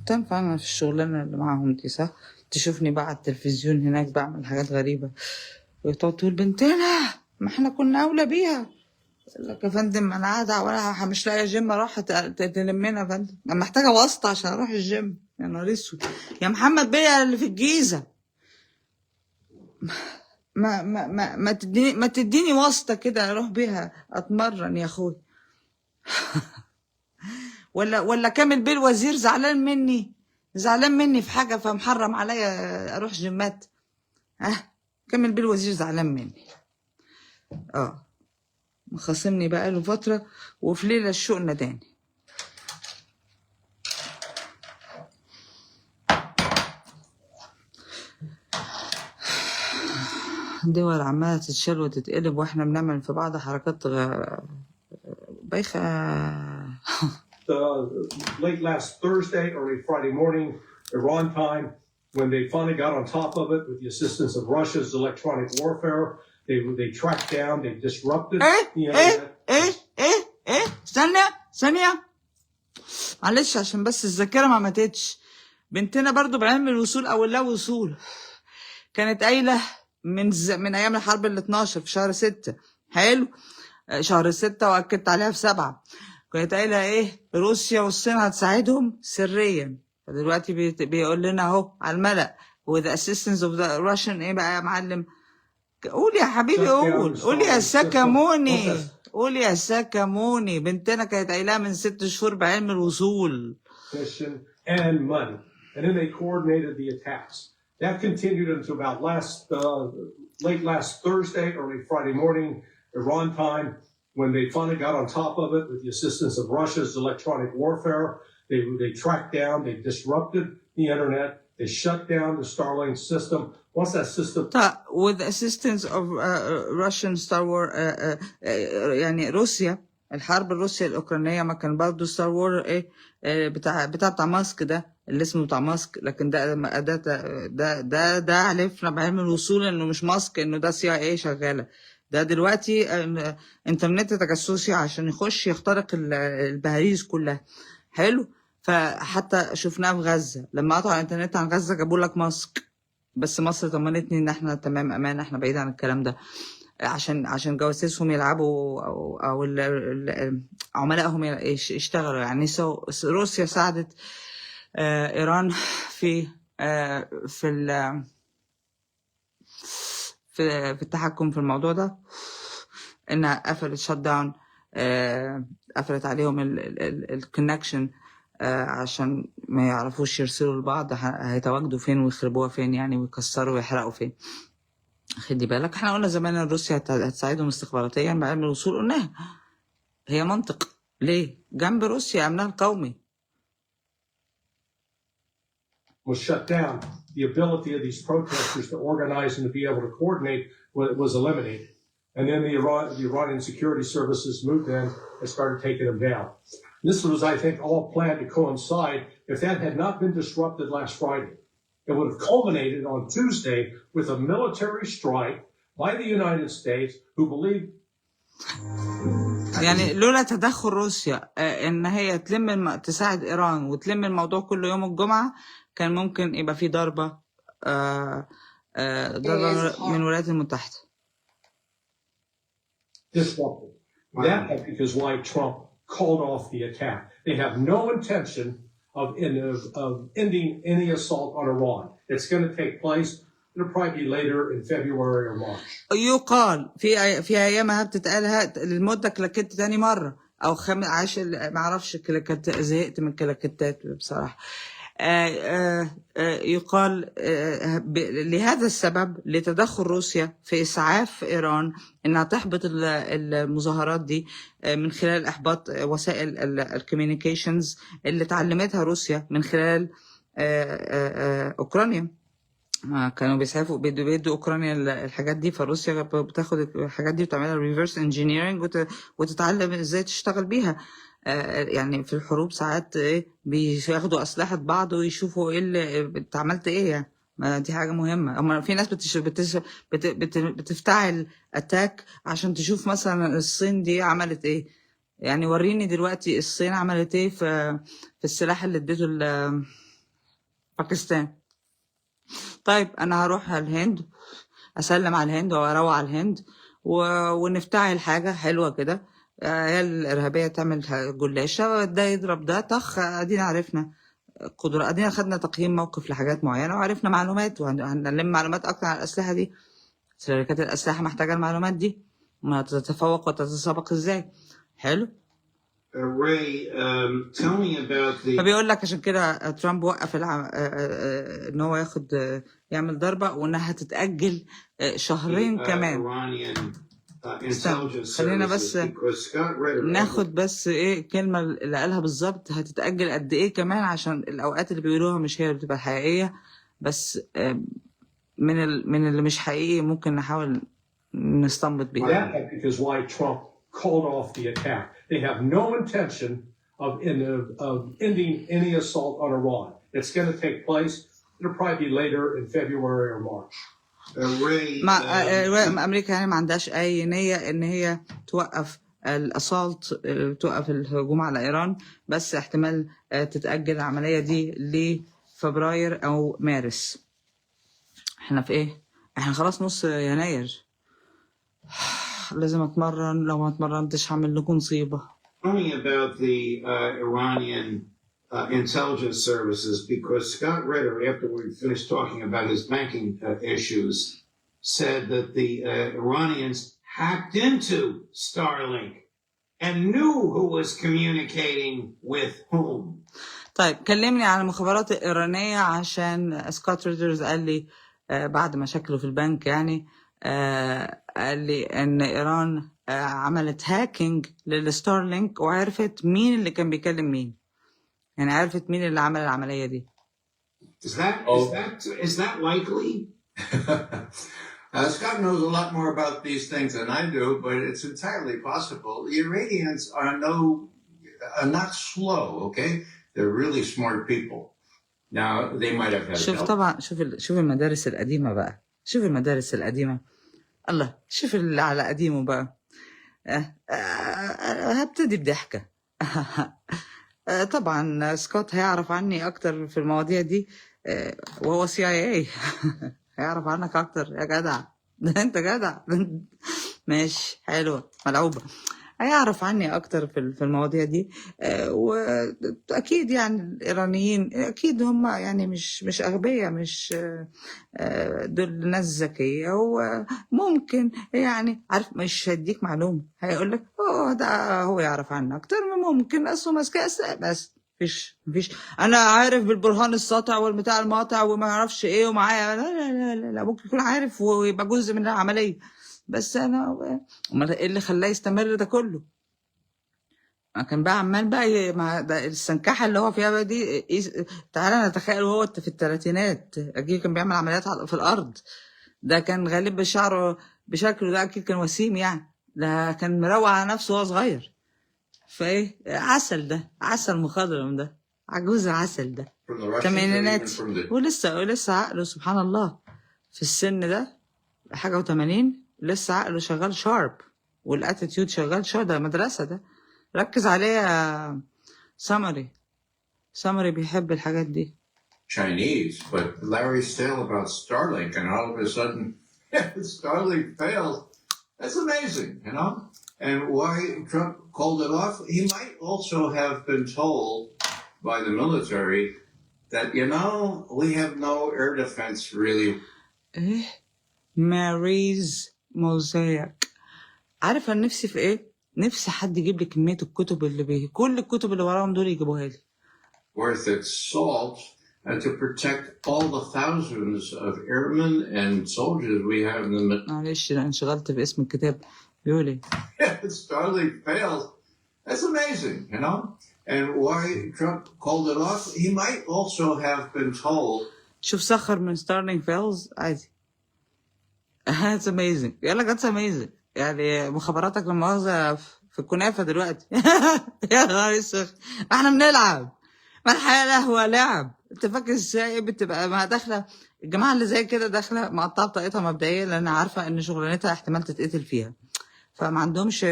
تنفع انا في الشغلانة اللي معاهم دي صح؟ تشوفني بقى على التلفزيون هناك بعمل حاجات غريبة وتقعد تقول بنتنا ما احنا كنا اولى بيها. لك يا فندم انا قاعدة ولا مش لاقية جيم اروح تلمنا يا فندم، انا محتاجة واسطة عشان اروح الجيم. يا نهار اسود يا محمد بيه اللي في الجيزة، ما تديني واسطة كده اروح بيها اتمرن يا اخوي. ولا كامل بيه الوزير زعلان مني في حاجة فمحرم عليا اروح جيمات. كامل بيه الوزير زعلان مني مخاصمني بقى له فترة وفي ليلة الشوق نداني. دول عمالة تتشال وتتقلب واحنا بنعمل في بعض حركات بايخة. Late last Thursday, early Friday morning, Iran time, when they finally got on top of it with the assistance of Russia's electronic warfare, they tracked down, they disrupted the internet. ثانية معلش عشان بس الذاكرة ما ماتتش. بنتنا برضو بعلم الوصول او اللا وصول كانت قايلة من ايام الحرب ال12 في شهر 6. حلو، شهر 6 واكدت عليها في 7. كانت قايلة ايه؟ روسيا والصين هتساعدهم سريا. فدلوقتي بيقول لنا اهو على الملأ with the assistance of the Russian ايه بقى يا معلم؟ قول يا حبيبي، قول يا سكموني، قول يا سكموني. بنتنا كانت قايلها من 6 شهور بعلم الوصول. And money. And then they coordinated the attacks. That continued until about late last Thursday, early Friday morning, Iran time, when they finally got on top of it with the assistance of Russia's electronic warfare. They tracked down, they disrupted the internet, they shut down the Starlink system. Once that system... with the assistance of Russian Star War يعني روسيا، الحرب الروسية الأوكرانية ما كان برضه ستار وور ايه بتاع ماسك ده اللي اسمه بتاع ماسك، لكن ده عرفنا بعلم الوصول انه مش ماسك، انه ده CIA شغالة. ده دلوقتي انترنت تجسسي عشان يخش يخترق البهاريز كلها. حلو، فحتى شفناه في غزة لما قطعوا الانترنت عن غزة جابوا لك ماسك، بس مصر طمنتني ان احنا تمام امان، احنا بعيد عن الكلام ده، عشان جواسيسهم يلعبوا او عملائهم يشتغلوا يعني. روسيا ساعدت ايران في التحكم في الموضوع ده، انها قفلت شت داون، قفلت عليهم الكونكشن عشان ما يعرفوش يرسلوا لبعض هيتواجدوا فين ويخربوها فين يعني، ويكسروا ويحرقوا فين. خدي بالك احنا قلنا زمان ان روسيا هتساعدهم استخباراتيا بعلم الوصول، قلناها هي منطق. ليه؟ جنب روسيا امنها القومي. was shut down. The ability of these protesters to organize and to be able to coordinate was eliminated. And then the Iranian security services moved in and started taking them down. This was, I think, all planned to coincide. If that had not been disrupted last Friday, it would have culminated on Tuesday with a military strike by the United States who believed. يعني لولا تدخل روسيا ان هي تساعد ايران وتلم الموضوع كله يوم الجمعة، كان ممكن يبقى في ضربة من الولايات المتحدة. Disrupted. That I think is why Trump called off the attack. They have no intention of ending any assault on Iran. It's going to take place. It'll probably be later in February or March. يقال في ايامها بتتقالها المدة كلاكيت تاني مرة او 10 ما اعرفش كلاكيت، زهقت من الكلاكيتات بصراحة. يقال لهذا السبب لتدخل روسيا في إسعاف إيران إنها تحبط المظاهرات دي من خلال إحباط وسائل الكوميونيكيشنز اللي تعلمتها روسيا من خلال أوكرانيا. كانوا بيسعفوا بيدوا أوكرانيا الحاجات دي، فروسيا بتاخد الحاجات دي وتعملها ريفرس انجينيرنج وتتعلم ازاي تشتغل بيها. يعني في الحروب ساعات بياخدوا أسلحة بعض ويشوفوا ايه اللي عملت ايه يعني. ما دي حاجة مهمة. اما في ناس بتفتعل اتاك عشان تشوف مثلا الصين دي عملت ايه. يعني وريني دلوقتي الصين عملت ايه في السلاح اللي اديته باكستان. طيب انا هروح على الهند اسلم على الهند واروح على الهند ونفتعل حاجة حلوة كده، هي الإرهابية تعمل جلاشة، ده يضرب ده طخ. ادينا عرفنا قدرة، ادينا خدنا تقييم موقف لحاجات معينة وعرفنا معلومات، وهنلم معلومات اكتر عن الأسلحة دي. شركات الأسلحة محتاجة المعلومات دي، ما تتفوق وتتسابق ازاي. حلو. Ray, tell me about the. فبيقول لك عشان كده ترامب وقف ان هو يعمل ضربة وانها هتتأجل شهرين كمان. خلينا بس ناخد بس ايه كلمة اللي قالها بالظبط، هتتأجل قد ايه كمان، عشان الاوقات اللي بيقولوها مش هي اللي بتبقى الحقيقية، بس من اللي مش حقيقي ممكن نحاول نستنبط بيه. That is why Trump called off the attack. They have no intention of ending any assault on Iran. It's going to take place. It'll probably be later in February or March. Ray, أمريكا يعني ما عندهاش أي نية إن هي توقف الأسالت، توقف الهجوم على إيران، بس احتمال تتأجل العملية دي لفبراير أو مارس. احنا في إيه؟ احنا خلاص نص يناير. لازم أتمرن، لو ما اتمرنتش هعمل لكم مصيبة. Talking about the Iranian intelligence services, because Scott Ritter, after we finished talking about his banking issues, said that the Iranians hacked into Starlink and knew who was communicating with whom. طيب كلمني عن المخابرات الإيرانية، عشان سكوت ريدرز قال لي بعد مشاكله في البنك يعني قال لي إن إيران عملت هاكينج للستارلينك وعرفت مين اللي كان بيكلم مين، يعني عرفت مين اللي عمل العملية دي. Is that likely? Scott knows a lot more about these things than I do, but it's entirely possible. The Iranians are not slow, okay? They're really smart people. Now, they might have had شوف help. طبعا، شوف المدارس القديمة بقى، شوف المدارس القديمة، الله شوف اللي على قديمه بقى. هبتدي بضحكة. طبعا سكوت هيعرف عني أكتر في المواضيع دي، وهو CIA. هيعرف عنك أكتر يا جدع. ده أنت جدع. ماشي، حلوة ملعوبة. هيعرف عني أكتر في المواضيع دي، وأكيد يعني الإيرانيين أكيد هم يعني مش أغبياء، مش دول ناس ذكية، وممكن يعني عارف مش هيديك معلومة، هيقولك ده هو يعرف عني أكتر، ممكن أصله ماسكة بس مفيش أنا عارف بالبرهان الساطع والبتاع المقاطع وما يعرفش إيه ومعايا. لا ممكن يكون عارف ويبقى جزء من العملية، بس انا امال ايه اللي خلاه يستمر ده كله؟ ما كان بقى عمال بقى ده السنكحه اللي هو فيها بقى دي. تعالى نتخيل وهو في الثلاثينات اكيد كان بيعمل عمليات في الارض. ده كان غالب بشعره بشكله ده، اكيد كان وسيم يعني، ده كان مروق على نفسه وهو صغير. فايه عسل، ده عسل مخضرم، ده عجوز عسل ده تمانينات، ولسه عقله سبحان الله في السن ده حاجه و80 لسه عقله شغال شارب، والاتيتيود شغال شارب. ده مدرسة، ده ركز عليه يا سمري بيحب الحاجات دي. Chinese, but Larry's tale about Starlink, and all of a sudden, Starlink failed. That's amazing, you know? And why Trump called it off? He might also have been told by the military that, we have no air defense really. ماريز موزايك. عارف انا نفسي في ايه؟ نفسي حد يجيب لي كمية الكتب اللي كل الكتب اللي وراهم دول يجيبوها لي. Worth its salt, and to protect all the thousands of airmen and soldiers we have in the. معلش انا انشغلت باسم الكتاب. بيقول ايه؟ Starlink failed. That's amazing, And why Trump called it off? He might also have been told. شوف سخر من Starlink fails عادي. That's amazing. يلا that's amazing. يعني مخابراتك لما مؤاخذة في الكنافة دلوقتي. يا نهار اسود، احنا بنلعب. ما الحياة لهوة لعب. انت فاكر ازاي بتبقى ما داخلة الجماعة اللي زي كده داخلة مقطعة بطاقتها مبدئيا، لان عارفة ان شغلانتها احتمال تتقتل فيها، فما عندهمش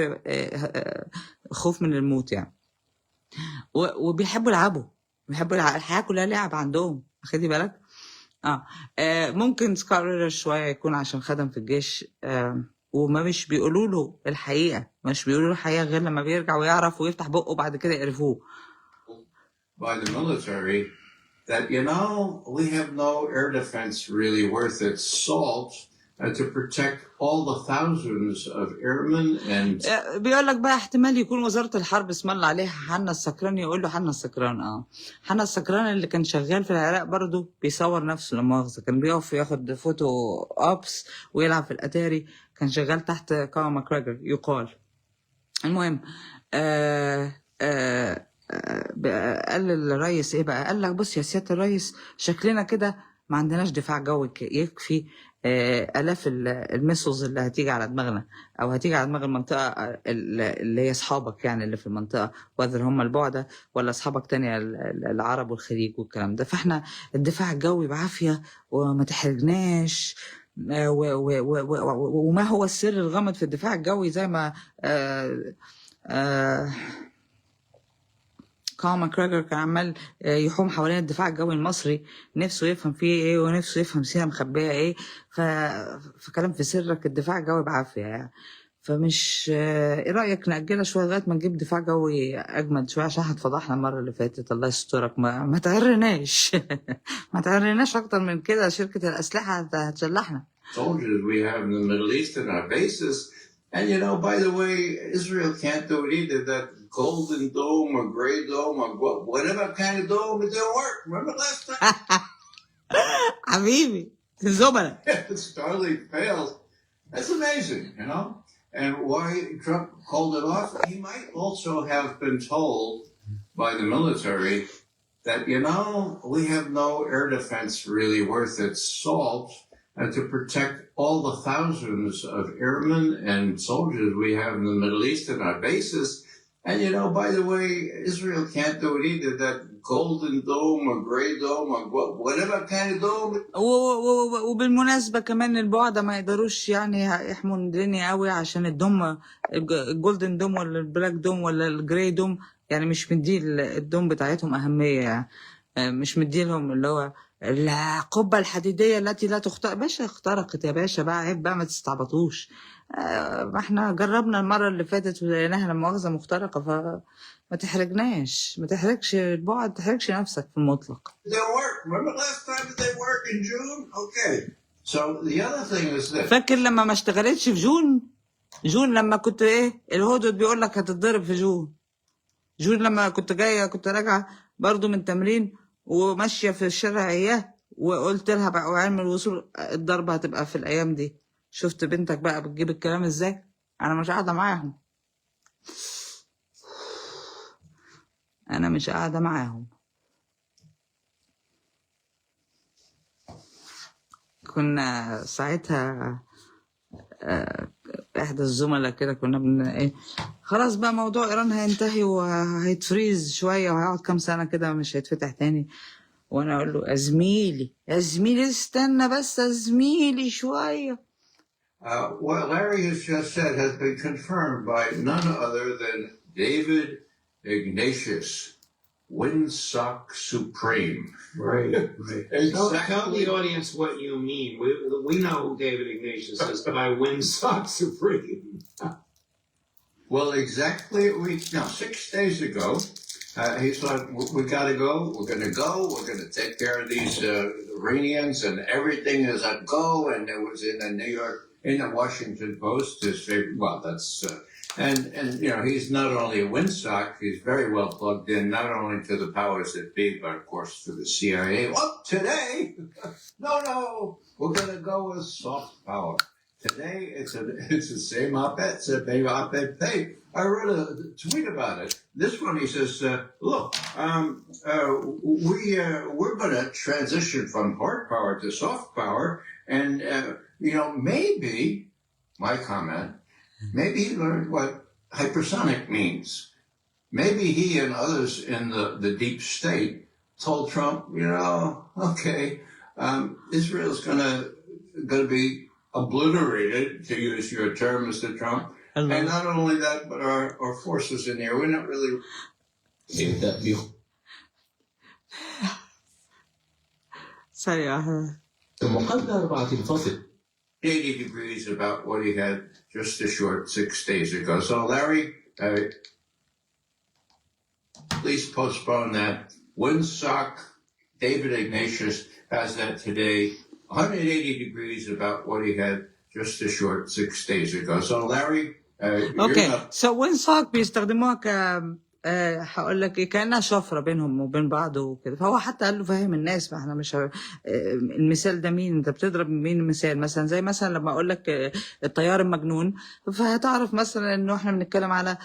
خوف من الموت يعني، وبيحبوا يلعبوا، الحياة كلها لعب عندهم. خدي بالك. ممكن سكارلر شوية يكون عشان خدم في الجيش، وما مش بيقولوا له الحقيقة، مش بيقولوا له الحقيقة غير لما بيرجع ويعرف ويفتح بقه بعد كده يعرفوه. By the military that, we have no air defense really worth its salt, to protect all the thousands of airmen and. بيقول لك بقى احتمال يكون وزارة الحرب اسم الله عليها حنا السكران، يقول له حنا السكران. حنا السكران اللي كان شغال في العراق برضو بيصور نفسه لما مؤاخذة، كان بيقف ياخد فوتو أوبس ويلعب في الأتاري، كان شغال تحت كاما ماكراجر يقال. المهم قال للرئيس ايه بقى؟ قال لك بص يا سيادة الرئيس، شكلنا كده ما عندناش دفاع جوي يكفي آلاف الميسلز اللي هتيجي على دماغنا أو هتيجي على دماغ المنطقة اللي هي أصحابك يعني اللي في المنطقة، وذر هم البعدة ولا أصحابك تانية العرب والخليج والكلام ده. فإحنا الدفاع الجوي بعافية وما تحرجناش. وما هو السر الغامض في الدفاع الجوي زي ما كارل ماكراجر كان عمال يحوم حوالين الدفاع الجوي المصري، نفسه يفهم فيه ايه ونفسه يفهم سينا مخبيه ايه. فكلام في سرك الدفاع الجوي بعافيه يعني. فمش ايه رايك ناجلها شويه لغايه ما نجيب دفاع جوي اجمد شويه، عشان هتفضحنا المره اللي فاتت. الله يسترك، ما تعرناش ما تعرناش اكتر من كده، شركه الاسلحه هتشلحنا. Soldiers we have in the Middle East and our bases. And you know, by the way, Israel can't do it either. That golden dome or gray dome or whatever kind of dome, it didn't work. Remember last time? حبيبي زملاء. Starlink failed. That's amazing, you know? And why Trump called it off? He might also have been told by the military that, you know, we have no air defense really worth its salt. And to protect all the thousands of airmen and soldiers we have in the Middle East and our bases. And, you know, by the way, Israel can't do it either. That golden dome or gray dome or whatever kind of dome. وبالمناسبة كمان البعدة ما يقدروش يعني يحموا الدنيا قوي، عشان الدوم الجولدن دوم ولا البلاك دوم ولا الجراي دوم يعني مش مدي الدوم بتاعتهم أهمية يعني. مش مدي لهم اللي هو القبة الحديدية التي لا تخترق. باشا اخترقت يا باشا، بقى عيب بقى ما تستعبطوش. ما احنا جربنا المرة اللي فاتت ولقيناها لما مؤاخذة مخترقة. فما تحرجناش، ما تحرجش البعد، ما تحرجش نفسك في المطلق. They work. Remember last time that they work in June? Okay. So the other thing is that. فاكر لما ما اشتغلتش في جون لما كنت ايه الهدود بيقول لك هتتضرب في جون لما كنت جاية كنت راجعة برضو من تمرين وماشية في الشارع اياه، وقلت لها بقى وعلم الوصول الضربة هتبقى في الأيام دي. شفت بنتك بقى بتجيب الكلام ازاي؟ أنا مش قاعدة معاهم، أنا مش قاعدة معاهم. كنا ساعتها إحدى الزملاء كده كنا إيه خلاص بقى موضوع إيران هينتهي وهيتفريز شوية وهيقعد كام سنة كده مش هيتفتح تاني. وانا اقول له يا زميلي استنى بس يا زميلي شويه. What Larry has just said has been confirmed by none other than David Ignatius, Windsock Supreme. Right. Exactly. Tell the audience what you mean. We know who David Ignatius is by Windsock Supreme. Well, exactly a week now, 6 days ago, he thought, we got to go. We're going to go. We're going to take care of these Iranians, and everything is at go. And it was in the Washington Post to say, well, that's and you know, he's not only a windsock, he's very well plugged in, not only to the powers that be, but of course to the CIA. Well, today, no, we're going to go with soft power. Today, it's the same op-ed, same op-ed page. I wrote a tweet about it. This one, he says, look, we're going to transition from hard power to soft power. And, you know, maybe, my comment, maybe he learned what hypersonic means. Maybe he and others in the deep state told Trump, you know, okay, Israel's going to be obliterated, to use your term, Mr. Trump. And not only that, but our forces in there, we're not really. سريع. 80 degrees about what he had just a short 6 days ago. So, Larry, please postpone that. Windsock, David Ignatius has that today. 180 degrees about what he had just a short 6 days ago. So, Larry, اوكي سو ويندسوك بيستخدموها هقول لك ايه كانها شفره بينهم وبين بعض وكده. فهو حتى قال له فاهم الناس، ما احنا مش المثال ده مين انت بتضرب مين مثال؟ مثلا زي مثلا لما اقول لك الطيار المجنون، فهتعرف مثلا انه احنا بنتكلم على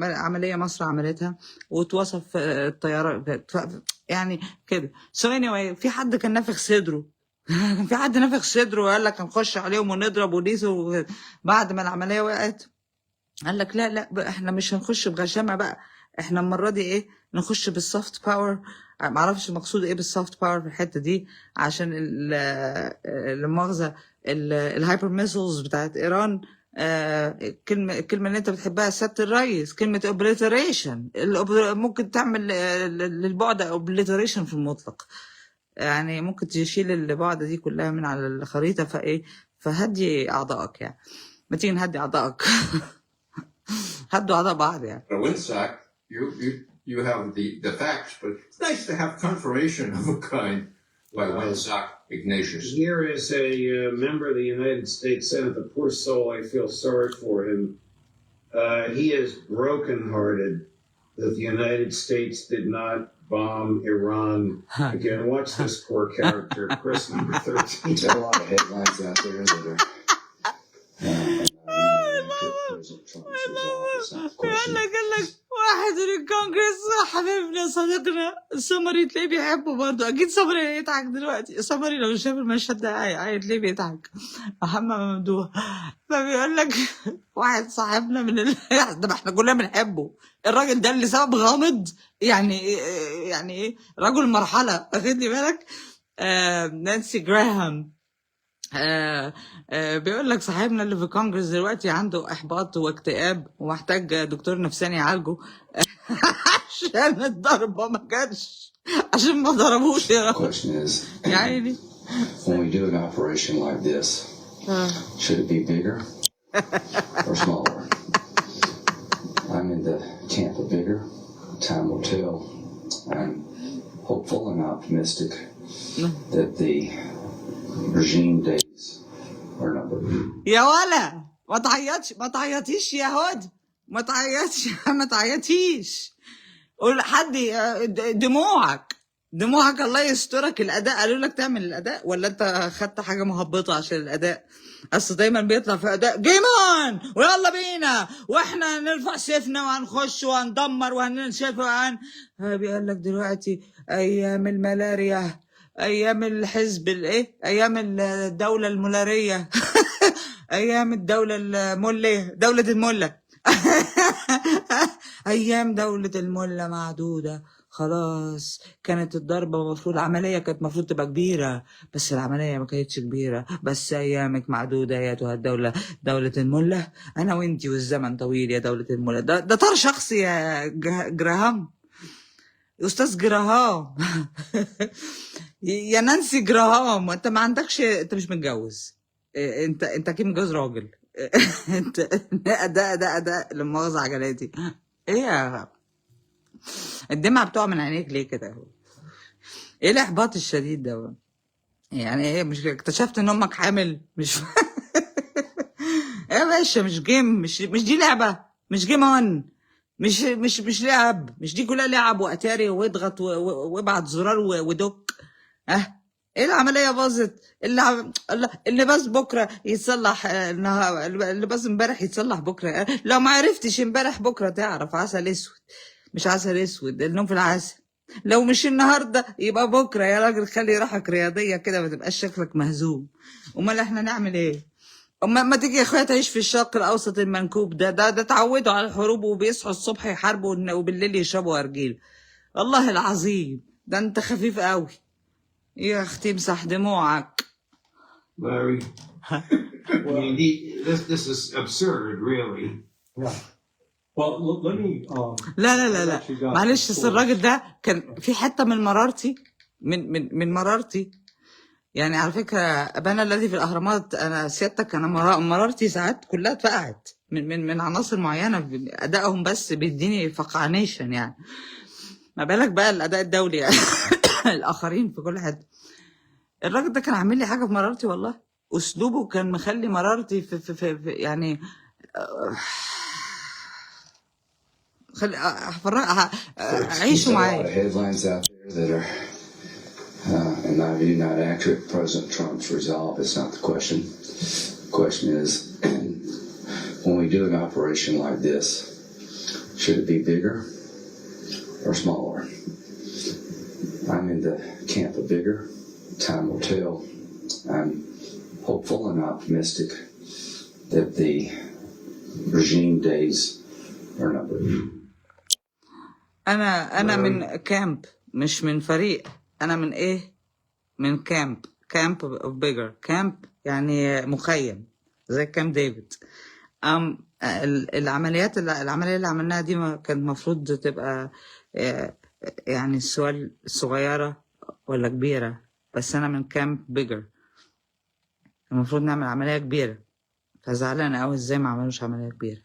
عمليه مصر عملتها وتوصف الطياره يعني كده. So anyway في حد كان نافخ صدره كان في حد نافخ صدره وقال لك هنخش عليهم ونضرب ونيسوا. بعد ما العملية وقعت قال لك لا لا بقى احنا مش هنخش بغشامة بقى، احنا المرة دي ايه نخش بالسوفت باور. معرفش المقصود ايه بالسوفت باور في الحتة دي، عشان المؤاخذة الهايبر ميسلز بتاعت ايران. الكلمة اللي انت بتحبها سيادة الرئيس، كلمة اوبليتريشن. ممكن تعمل للبعد اوبليتريشن في المطلق، يعني ممكن تشيل البعد دي كلها من على الخريطة. فايه فهدي اعضائك يعني، ما تيجي نهدي اعضائك هدوا اعضاء بعض يعني. Winsack, you have the facts, but it's nice to have confirmation of a kind by Winsack Ignatius. Here is a member of the United States Senate. The poor soul, I feel sorry for him. He is brokenhearted that the United States did not bomb Iran. Again, watch this poor character, Chris number 13. There are a lot of headlines out there that are قال لك واحد من الكونجرس حبيبنا صديقنا سمري تلاقيه بيحبه برضه. اكيد سمري هيضحك دلوقتي. سمري لو شاف المشهد ده هتلاقيه بيضحك. محمد ممدوح فبيقول لك واحد صاحبنا من ده احنا كلنا بنحبه. الراجل ده اللي سبب غامض يعني ايه رجل مرحله، واخد لي بالك. نانسي جراهام بيقول لك صاحبنا اللي في كونجرس دلوقتي عنده احباط واكتئاب ومحتاج دكتور نفساني يعالجه عشان الضربه ما كانش، عشان ما ضربوش يا رب. يا عيني. When we do an operation like this, should it be bigger or smaller? I'm in the camp of bigger. Time will tell. I'm hopeful and optimistic that the regime days are numbered. يا ولا ما تعيطيش يا هود، ما تعيطيش. قول حد دموعك الله يسترك. الاداء قالوا لك تعمل الاداء ولا انت خدت حاجه مهبطه عشان الاداء؟ اصل دايما بيطلع في اداء جيمان ويلا بينا واحنا نرفع سيفنا وهنخش وهندمر وهنشاف بيقول لك دلوقتي ايام الملاريا، ايام الحزب ايام الدوله الملاريه ايام الدوله المليه، دوله المله ايام دوله المله معدوده. خلاص كانت الضربه المفروض العمليه كانت المفروض تبقى كبيره، بس العمليه ما كانتش كبيره. بس ايامك معدوده ايتها الدوله، دوله المله. انا وانتي والزمن طويل يا دوله المله. ده طار شخصي يا جراهام، استاذ جراهام يا نانسي جراهام. انت ما عندكش، انت مش متجوز، انت اكيد متجوز راجل انت اداء لما مؤاخذة عجلاتي. ايه يا الدمعة بتقع من عينيك ليه كده؟ ايه الاحباط الشديد ده يعني؟ ايه مش اكتشفت ان امك حامل؟ مش يا باشا مش جيم، مش دي لعبة، مش جيم اون، مش لعب، مش دي كلها لعب واتاري واضغط وابعت زرار ودك. ايه العمليه باظت؟ اللي بس بكره يتصلح اللي بس امبارح يتصلح بكره. لو ما عرفتش امبارح بكره تعرف. عسل اسود مش عسل اسود، النوم في العسل. لو مش النهارده يبقى بكره يا راجل. خلي روحك رياضيه كده ما تبقاش شكلك مهزوم. امال احنا نعمل ايه؟ ما تيجي يا اخويا تعيش في الشرق الاوسط المنكوب ده اتعودوا على الحروب وبيصحوا الصبح يحاربوا وبالليل يشربوا ارجيل. والله العظيم ده انت خفيف قوي يا اختي. امسح دموعك. Larry, this is absurd, really. Yeah. Well, let me. لا معلش. بس الراجل ده كان في حته من مرارتي، من مرارتي يعني. على فكره ابانا الذي في الاهرامات، انا سيادتك انا مرارتي ساعات كلها اتفقعت من عناصر معينه. ادائهم بس بيديني فقعنيشن يعني، ما بالك بقى الاداء الدولي يعني. الاخرين في كل حته. الراجل ده كان عامل لي حاجه في مرارتي والله. اسلوبه كان مخلي مرارتي في يعني عيشوا معايا. Headlines out there that are, in my view, not accurate. President Trump's resolve is not the question. The question is, when we do an operation like this, should it be bigger or smaller? I'm in the camp of bigger. Time will tell. I'm hopeful and optimistic that the regime days are numbered. انا من كامب مش من فريق. انا من ايه؟ من كامب اوف بيجر. كامب يعني مخيم زي كامب ديفيد. العملية اللي عملناها دي كانت المفروض تبقى يعني السؤال صغيرة ولا كبيرة، بس أنا من كامب بيجر. المفروض نعمل عملية كبيرة، فزعلانة أوي إزاي ما عملوش عملية كبيرة.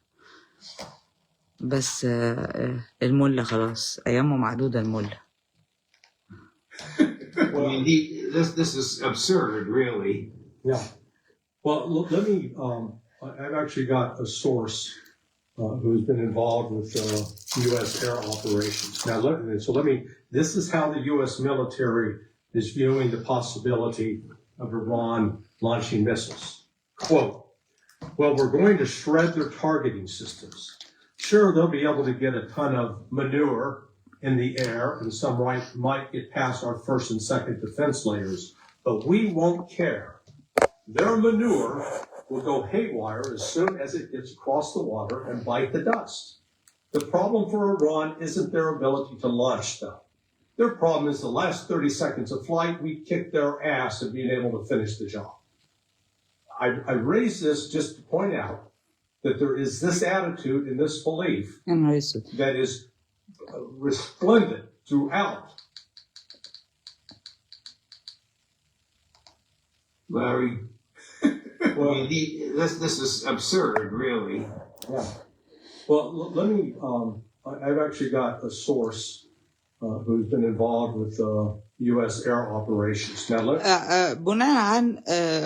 بس الملة خلاص أيامه معدودة. الملة I mean, this is absurd, really. Yeah. Well, let me, I've actually got a source who's been involved with U.S. air operations. Now, this is how the U.S. military is viewing the possibility of Iran launching missiles. Quote, well, we're going to shred their targeting systems. Sure, they'll be able to get a ton of manure in the air, and some might get past our first and second defense layers, but we won't care. Their manure will go haywire as soon as it gets across the water and bite the dust. The problem for Iran isn't their ability to launch stuff. Their problem is the last 30 seconds of flight, we kicked their ass at being able to finish the job. I raise this just to point out that there is this attitude and this belief that is resplendent throughout. Larry, well, I mean, this is absurd, really. Yeah. Well, let me, I've actually got a source who's been involved with U.S. air operations. Now, بناء عن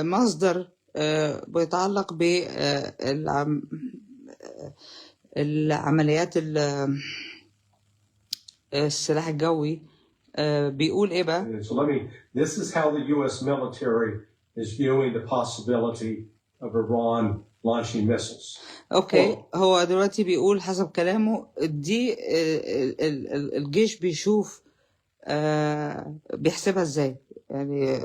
مصدر بيتعلق بالعمليات السلاح الجوي بيقول ايه بقى؟ So this is how the U.S. military is viewing the possibility of Iran launching missiles. اوكي، هو دلوقتي بيقول حسب كلامه دي الجيش بيشوف بيحسبها ازاي، يعني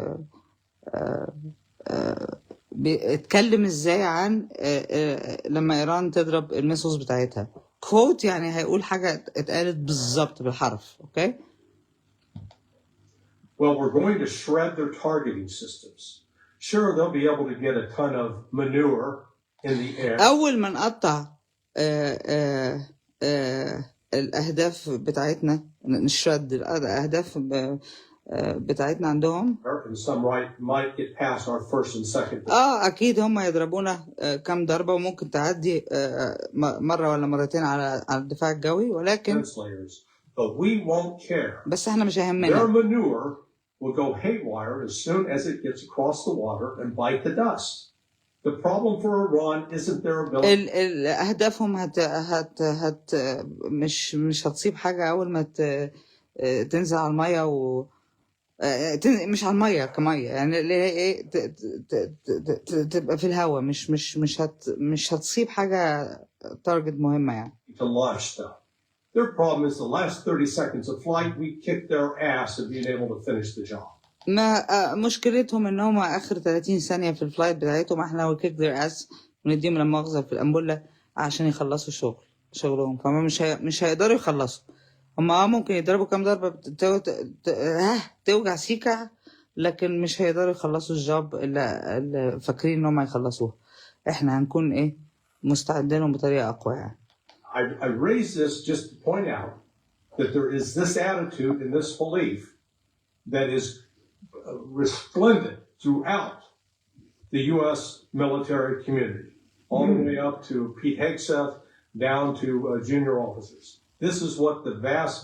بيتكلم ازاي عن لما ايران تضرب الميسوس بتاعتها. كوت يعني هيقول حاجة اتقالت بالظبط بالحرف. اوكي. Well, we're going to shred their targeting systems. Sure, they'll be able to get a ton of manure in the air. أول ما نقطع الأهداف بتاعتنا، نشرد الأهداف بتاعتنا عندهم. And some might get past our first and second. أكيد هم يضربونا كم ضربة وممكن تعدي مرة ولا مرتين على الدفاع الجوي، ولكن But we won't care. بس احنا مش هيهمنا. Their manure will go haywire as soon as it gets across the water and bite the dust. The problem for Iran isn't their ability. أهدافهم مش هتصيب حاجة أول ما تنزل على المية مش على المية كمية، يعني اللي هي إيه تبقى في الهواء، مش هتصيب حاجة تارجت مهمة يعني. To launch stuff. Their problem is the last 30 seconds of flight, we kicked their ass at being able to finish the job. ما مشكلتهم ان هم اخر 30 ثانية في الفلايت بتاعتهم احنا we kick their ass ونديهم لما مؤاخذة في الأنبولة عشان يخلصوا شغلهم. فما مش هيقدروا يخلصوا. هم ممكن يضربوا كام ضربة توجع سيكا، لكن مش هيقدروا يخلصوا الجوب اللي فاكرين ان هم يخلصوها. احنا هنكون ايه مستعدين لهم بطريقة اقوى يعني. I raise this just to point out that there is this attitude and this belief that is resplendent throughout the U.S. military community, all the way up to Pete Hegseth, down to junior officers. This is what the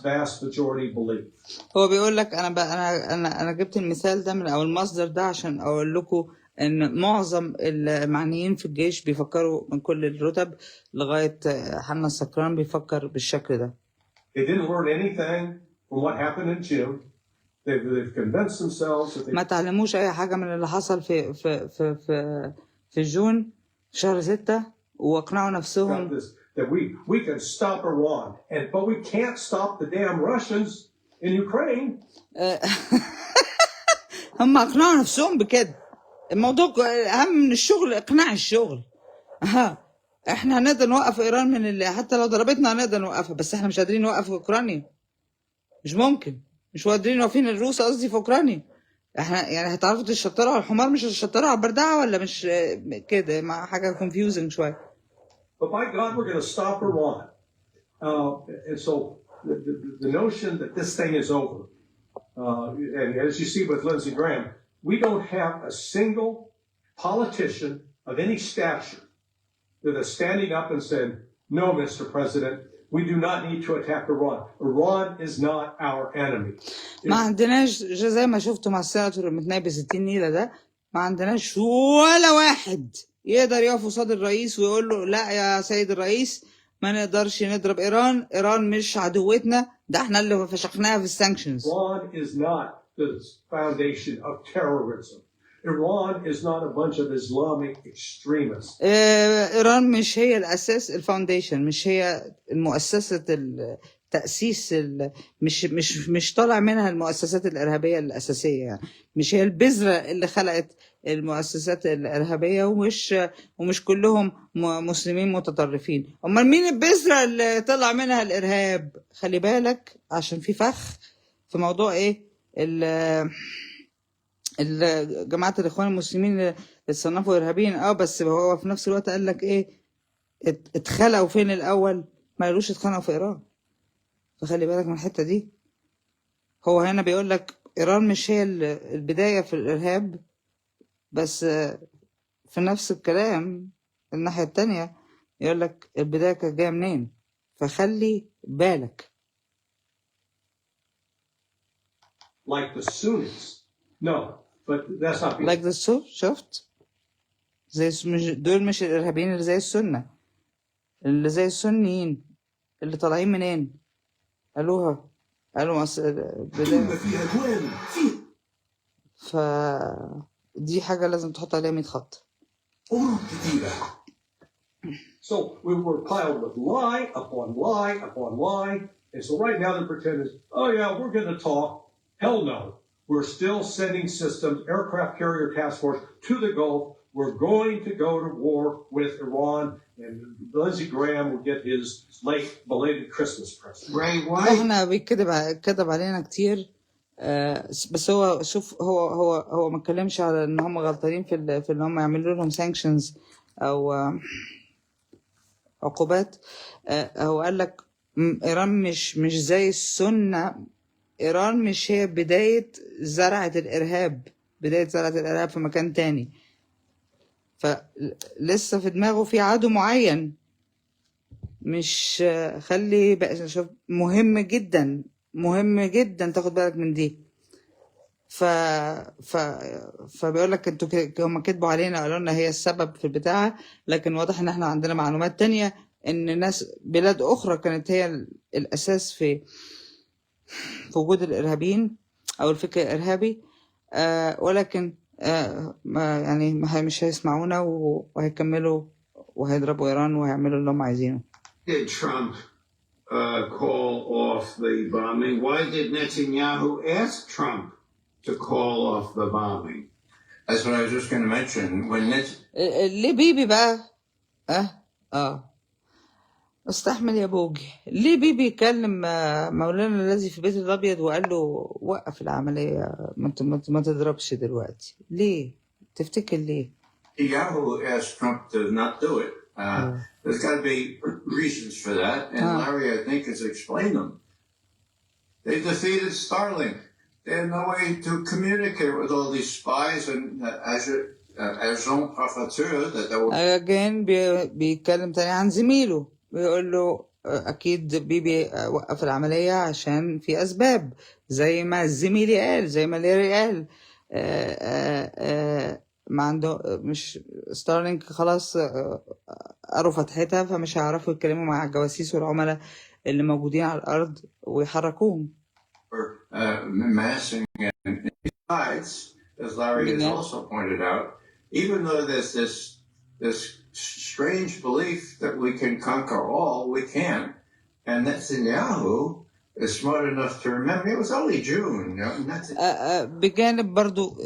vast majority believe. هو بيقول لك أنا جبت المثال ده أو المصدر ده عشان أقول لكم إن معظم المعنيين في الجيش بيفكروا من كل الرتب لغاية حنا السكران بيفكر بالشكل ده. They didn't learn anything from what happened in June. They've convinced themselves that ما تعلموش أي حاجة من اللي حصل في جون في شهر 6 وأقنعوا نفسهم that we can stop Iran, but we can't stop the damn Russians. In Ukraine, هم اقنعوا نفسهم بكده. الموضوع اهم من الشغل، اقناع الشغل. احنا هنقدر نوقف ايران حتى لو ضربتنا هنقدر نوقفها، بس احنا مش قادرين نوقف اوكرانيا. مش ممكن، مش قادرين واقفين الروس قصدي في اوكرانيا. احنا يعني هتعرفوا تشطروا على الحمار مش هتشطروا على البردعه، ولا مش كده؟ مع حاجه confusing شويه. but by God, we're going to stop Iran. And so the notion that this thing is over, and as you see with Lindsey Graham, we don't have a single politician of any stature that is standing up and saying, no, Mr. President, we do not need to attack Iran. Iran is not our enemy. ما عندناش زي ما شفتوا مع السيناتور المتنبي 60 نيلة ده، ما عندناش ولا واحد يقدر يقف قصاد الرئيس ويقول له لا يا سيد الرئيس ما نقدرش نضرب إيران، إيران مش عدوتنا، ده احنا اللي فشخناها في السانكشنز. Iran is not the foundation of terrorism. Iran is not a bunch of Islamic extremists. إيران مش هي الأساس، الفاونديشن مش هي المؤسسة التأسيس، مش طالع منها المؤسسات الإرهابية الأساسية، يعني مش هي البذرة اللي خلقت المؤسسات الإرهابية، ومش كلهم مسلمين متطرفين. أمال مين البذرة اللي طلع منها الإرهاب؟ خلي بالك عشان في فخ في موضوع إيه جماعة الإخوان المسلمين اللي اتصنفوا إرهابيين. بس هو في نفس الوقت قال لك إيه؟ اتخلقوا فين الأول؟ ما قالوش اتخلقوا في إيران. فخلي بالك من الحتة دي. هو هنا بيقول لك إيران مش هي البداية في الإرهاب، بس في نفس الكلام الناحية التانية يقول لك البداية كانت جاية منين، فخلي بالك. Like the Sunnis. No, but that's not. Like the Sunnis. شفت؟ دول مش الإرهابيين اللي زي السنة، اللي زي السنيين اللي طالعين منين؟ قالوا دي حاجة لازم تحط عليها 100 خط. So we were piled with lie upon lie upon lie, and so right now the pretend is, oh yeah, we're going to talk. Hell no. We're still sending systems, aircraft carrier task force to the Gulf. We're going to go to war with Iran, and Lindsey Graham will get his late belated Christmas present. Ray, why? احنا كذب علينا كتير. بس هو شوف هو ما اتكلمش على ان هم غلطانين في ان هم يعملوا لهم sanctions او عقوبات. هو قال لك ايران مش زي السنة. ايران مش هي بداية زرعة الارهاب، بداية زرعة الارهاب في مكان تاني. فلسه في دماغه في عدو معين. مش خلي بقى شوف، مهم جدا تاخد بالك من دي. فبيقول لك انتوا هم كذبوا علينا، قالوا لنا هي السبب في البتاع، لكن واضح ان احنا عندنا معلومات تانية ان ناس بلاد اخرى كانت هي الاساس في وجود الارهابيين او الفكر الارهابي. ولكن يعني مش هيسمعونا وهيكملوا وهيضربوا ايران وهيعملوا اللي هم عايزينه. Did Trump call off the bombing? Why did Netanyahu ask Trump to call off the bombing? That's what I was just going to mention. When ليه بيبي بقى استحمل يا بوجي. ليه بيبي يكلم مولانا الذي في البيت الابيض وقال له وقف العمليه، ما تضربش دلوقتي؟ ليه تفتكر ليه؟ Yahoo asked Trump to not do it. There's got to be reasons for that, and Larry, I think, has explained them. They defeated Starlink. They had no way to communicate with all these spies and agents provocateur that they were. Again بيتكلم تاني عن زميله، بيقول له أكيد بيبي وقف العملية عشان في أسباب، زي ما الزميلي قال، زي ما ليري قال. ما عنده مش ستارلينك خلاص قروا فتحتها، فمش هيعرفوا يتكلموا مع الجواسيس والعملاء اللي موجودين على الأرض ويحركوهم. Massing and besides, as Larry has also pointed out, even though there's this strange belief that we can conquer all, we can't. And Netanyahu is smart enough to remember. It was only June. Nothing. بجانب برضو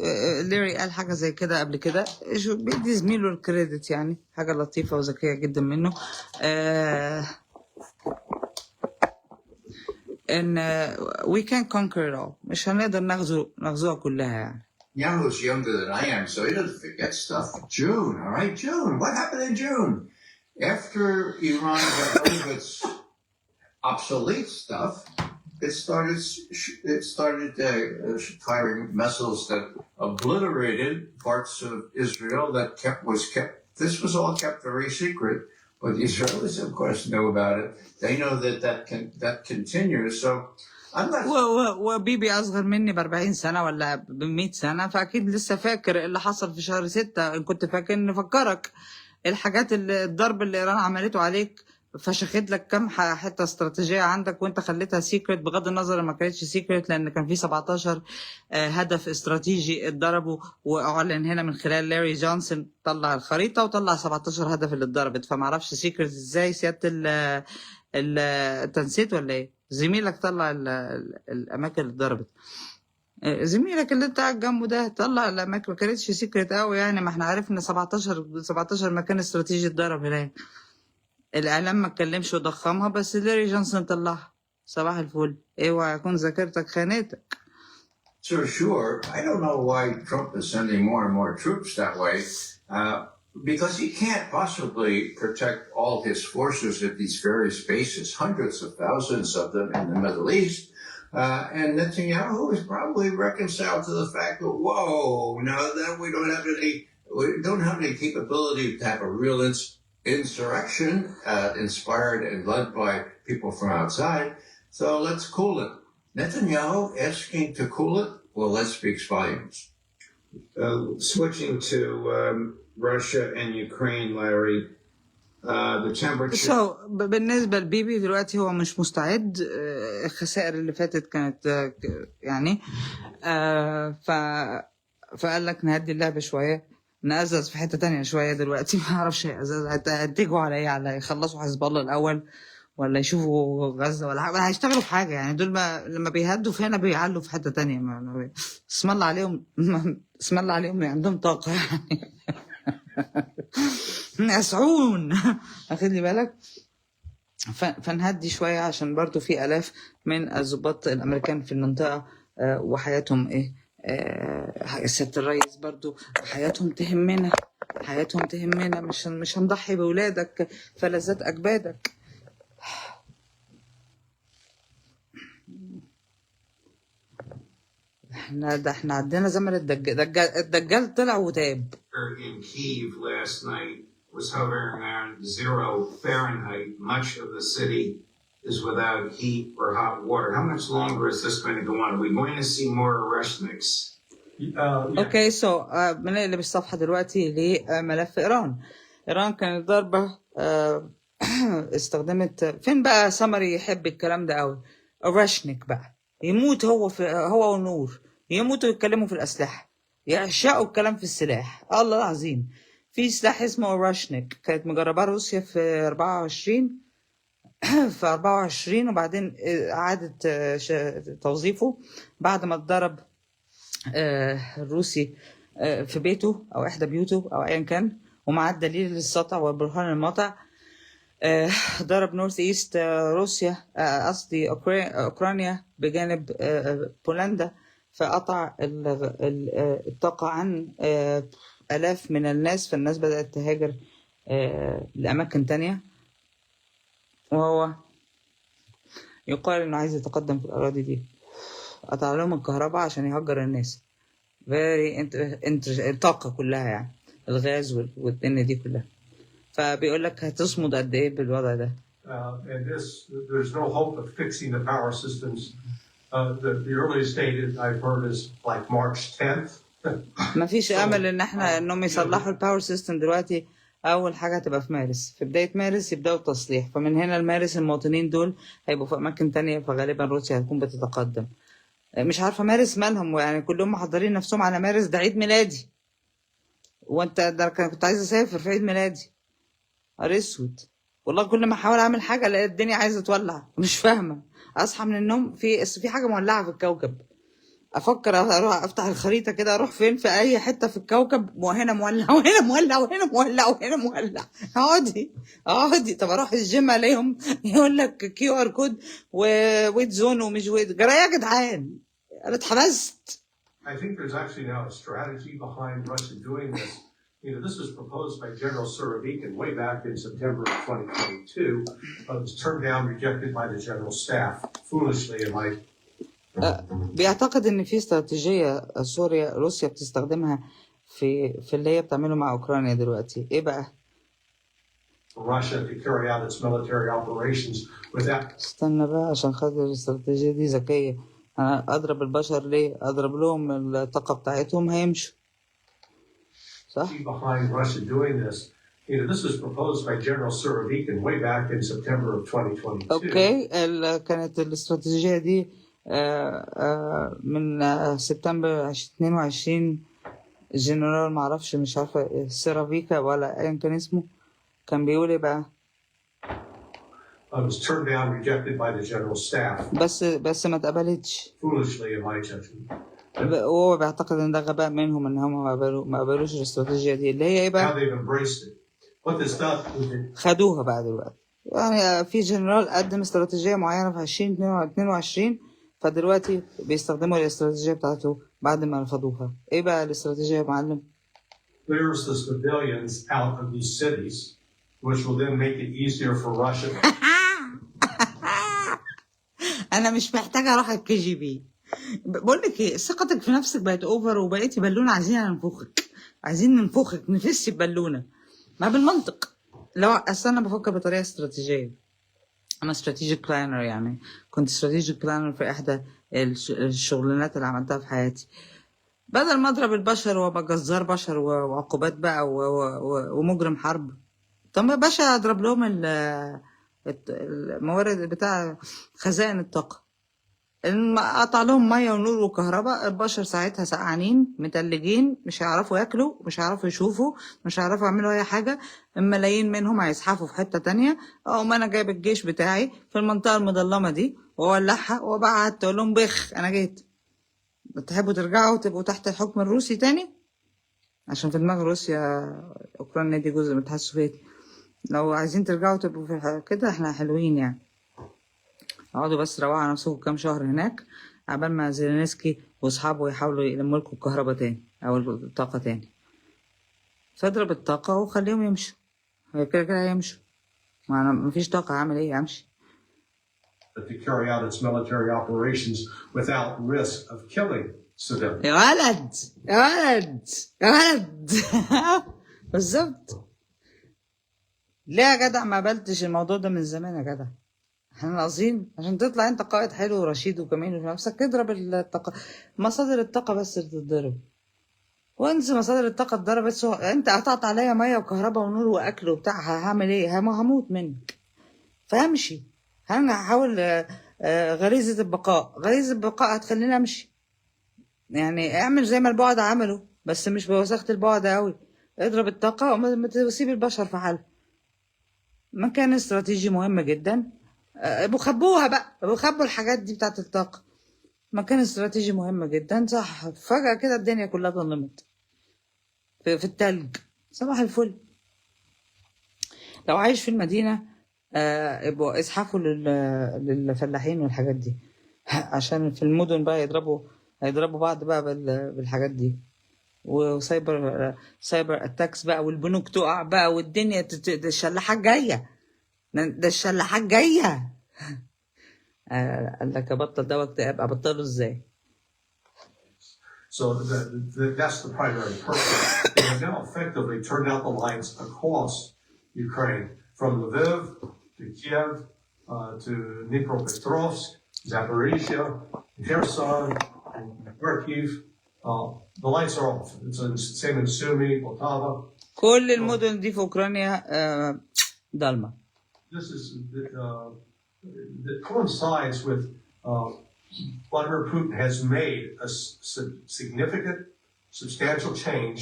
ليري قال حاجة زي كده قبل كده، شو بيدي زميله الكريدت، يعني حاجة لطيفة وذكية جدا منه. ان we can't conquer it all، مش هنقدر نغزوها كلها يعني. Yahoo's younger than I am, so he doesn't forget stuff. June, all right, June. What happened in June? After Iran got rid of its obsolete stuff, it started firing missiles that obliterated parts of Israel that was kept. This was all kept very secret, but the Israelis, of course, know about it. They know that continues. So I'm not. وبيبي أصغر مني ب40 سنة ولا ب100 سنة، فأكيد لسه فاكر اللي حصل في شهر 6. إن كنت فاكر نفكرك الحاجات الضرب اللي إيران عملته عليك، فشخت لك كم حته استراتيجيه عندك وانت خليتها سيكريت، بغض النظر ما كانتش سيكريت لان كان في 17 هدف استراتيجي اتضربوا واعلن هنا من خلال لاري جونسون، طلع الخريطه وطلع 17 هدف اللي اتضربت. فما اعرفش سيكريت ازاي سياده التنسيت ولا ايه؟ زميلك طلع الاماكن اللي اتضربت، زميلك اللي انت قاعد جنبه ده طلع الاماكن، ما كانتش سيكريت قوي يعني، ما احنا عرفنا 17 مكان استراتيجي اتضرب هناك. الإعلام ما اتكلمش وضخمها، بس لاري جونسون طلعها. صباح الفل، اوعى يكون ذاكرتك خانتك. Sure. I don't know why Trump is sending more and more troops that way, because he can't possibly protect all his forces at these various bases, hundreds of thousands of them in the Middle East. And Netanyahu is probably reconciled to the fact that, whoa, now that we don't have any capability to have a real insurrection inspired and led by people from outside, so let's cool it. Netanyahu asking to cool it, well, that speaks volumes. Switching to Russia and Ukraine, Larry, the temperature. بالنسبة لبيبي دلوقتي هو مش مستعد. الخسائر اللي فاتت كانت يعني فقال لك نهدي اللعبة شوية، نأزز في حتة تانية شوية دلوقتي. ما اعرفش هيتجوا على ايه، على يخلصوا حزب الله الأول ولا يشوفوا غزة ولا حاجة، هيشتغلوا في حاجة يعني. دول لما بيهدوا في هنا بيعلوا في حتة تانية. اسم الله عليهم، اسم الله عليهم، عندهم طاقة يعني. يسعون، أخذ لي بالك. فنهدي شوية عشان برضو في آلاف من الضباط الأمريكان في المنطقة وحياتهم إيه، سيادة الرئيس برضو حياتهم تهمنا، حياتهم تهمنا. مش هنضحي بولادك فلذات أكبادك. احنا عندنا زمن الدجال طلع وتاب. In Kyiv last night was hovering around 0 Fahrenheit. Much of the city is without heat or hot water. How much longer is this going to go on? Are we going to see more arrestniks? اوكي، بنقلب الصفحة دلوقتي لملف إيران كانت ضربة استخدمت فين بقى؟ سمري يحب الكلام ده قوي. أوراشنيك بقى يموت هو والنور، يموتوا يتكلموا في الأسلحة، يعشقوا الكلام في السلاح. الله العظيم، في سلاح اسمه أوراشنيك كانت مجربة روسيا في 24 وبعدين أعادت توظيفه بعد ما اتضرب الروسي في بيته أو إحدى بيوته أو أيا كان، ومع الدليل للسطع والبرهان المطع. ضرب نورث إيست روسيا، قصدي أوكرانيا بجانب بولندا، فقطع الطاقة عن آلاف من الناس، فالناس بدأت تهاجر لأماكن تانية. وهو يقال إنه عايز يتقدم في الأراضي دي، قطع لهم الكهرباء عشان يهجر الناس. الطاقة كلها يعني، الغاز والدنيا دي كلها. فبيقول لك هتصمد قد ايه بالوضع ده. And there's no hope of fixing the power systems. The earliest date I've heard is like March 10th. ما فيش امل انهم يصلحوا الباور سيستم دلوقتي. اول حاجه هتبقى في مارس، في بدايه مارس يبداوا التصليح، فمن هنا لمارس المواطنين دول هيبقوا في اماكن تانية، فغالبا روسيا هتكون بتتقدم. مش عارفه مارس مالهم يعني، كلهم محضرين نفسهم على مارس، ده عيد ميلادي، وانت ده كنت عايز اسافر في عيد ميلادي. اسود. والله كل ما احاول اعمل حاجه الاقي الدنيا عايزه تولع، مش فاهمه. اصحى من النوم في حاجه مولعه في الكوكب، افكر اروح افتح الخريطه كده اروح فين في اي حته في الكوكب، وهنا مولع وهنا مولع وهنا مولع وهنا مولع. اقعدي طب اروح الجيم الاقيهم يقول لك QR كود وويت زون ومش ويت، جرى يا جدعان انا اتحبست. I think there's actually now a strategy behind Russia doing this. This was proposed by General Surovikin way back in September of 2022, but it was turned down, rejected by the general staff, foolishly in my. بيعتقد ان في استراتيجيه روسيا بتستخدمها في اللي هي بتعمله مع اوكرانيا دلوقتي. ايه بقى؟ Russia to carry out its military operations without. استنى بقى، عشان خاطر الاستراتيجيه دي ذكيه. انا اضرب البشر ليه؟ اضرب لهم الطاقه بتاعتهم هيمشوا، صح؟ Behind Russia doing this. This was proposed by General Surovikin way back in September of 2022. اوكي، كانت الاستراتيجيه دي من سبتمبر 2022. الجنرال معرفش، مش عارفه سيرافيكا ولا ايا كان اسمه، كان بيقول ايه بقى؟ was turned down, rejected by the general staff. بس ما اتقبلتش. Foolishly in my judgment. هو بيعتقد ان ده غباء منهم ان هم ما قبلوش الاستراتيجية دي اللي هي ايه بقى؟ How they've embraced it. What this does. خدوها بقى دلوقتي. يعني في جنرال قدم استراتيجية معينة في 2022، فدلوقتي بيستخدموا الاستراتيجية بتاعته بعد ما رفضوها. ايه بقى الاستراتيجية يا معلم؟ Clears the civilians out of these cities, which will then make it easier for Russia. انا مش محتاجة اروح الKGB. بقول لك ايه، ثقتك في نفسك بقت اوفر وبقيتي بالونه، عايزين ننفخك نفسي ببالونه. ما بالمنطق، لو اصل انا بفكر بطريقه استراتيجيه، انا استراتيجيك بلانر، يعني كنت استراتيجيك بلانر في احدى الشغلانات اللي عملتها في حياتي. بدل ما اضرب البشر وابقى جزار بشر وعقوبات بقى ومجرم حرب، طب يا باشا اضرب لهم الموارد بتاع خزائن الطاقه، قطع لهم ميه ونور وكهرباء، البشر ساعتها سقعانين متلجين، مش هيعرفوا ياكلوا، مش هيعرفوا يشوفوا، مش هيعرفوا يعملوا اي حاجه. الملايين منهم هيزحفوا في حته تانية. ما انا جايب الجيش بتاعي في المنطقه المظلمه دي واولعها وبعد تقول لهم بخ انا جيت. تحبوا ترجعوا تبقوا تحت الحكم الروسي تاني؟ عشان في دماغ روسيا اوكرانيا دي جزء من الاتحاد السوفيتي. لو عايزين ترجعوا تبقوا في كده احنا حلوين يعني. اقعدوا بس روعوا على نفسكم كام شهر هناك عبال ما زيلينسكي واصحابه يحاولوا يلموا لكم الكهرباء تاني او الطاقه تاني. فاضرب الطاقه وخليهم يمشوا، هي كده هيمشوا. ما انا مفيش طاقه، هعمل ايه؟ امشي. To carry out its military operations without risk of killing civilians. يا ولد يا ولد يا ولد بالظبط. ليه يا جدع ما قبلتش الموضوع ده من زمان يا جدع؟ احنا ناقصين عشان تطلع انت قائد حلو ورشيد وجميل في نفسك، اضرب الطاقة، مصادر الطاقة بس اللي تتضرب. وانسى مصادر الطاقة اتضربت، انت قطعت عليا مية وكهرباء ونور واكل وبتاع، هعمل ايه؟ هموت منك. فامشي، هحاول غريزة البقاء هتخليني امشي. يعني اعمل زي ما البعد عملوا، بس مش بوساخة البعد قوي. اضرب الطاقة وسيب البشر في حالهم. مكان استراتيجي مهم جدا، بخبوها بقى، بخبوا الحاجات دي بتاعت الطاقة. مكان استراتيجي مهم جدا، صح؟ فجأة كده الدنيا كلها ظلمت في التلج. صباح الفل. لو عايش في المدينة يبقوا اسحفوا للفلاحين والحاجات دي، عشان في المدن بقى هيضربوا بعض بقى بالحاجات دي، وسايبر اتاكس بقى، والبنوك تقع بقى، والدنيا ده الشلاحات جايه، قال لك ابطل دواء اكتئاب، ابطله ازاي؟ So that's the primary purpose. They have now effectively turned out the lines across Ukraine, from Lviv to Kiev to Dnipropetrovsk, Zaporizhia, Kherson, and Kharkiv. The lights are off. It's the same in Sumy, Poltava. كل المدن دي في اوكرانيا ضلمه. This is that coincides with Vladimir Putin has made a significant, substantial change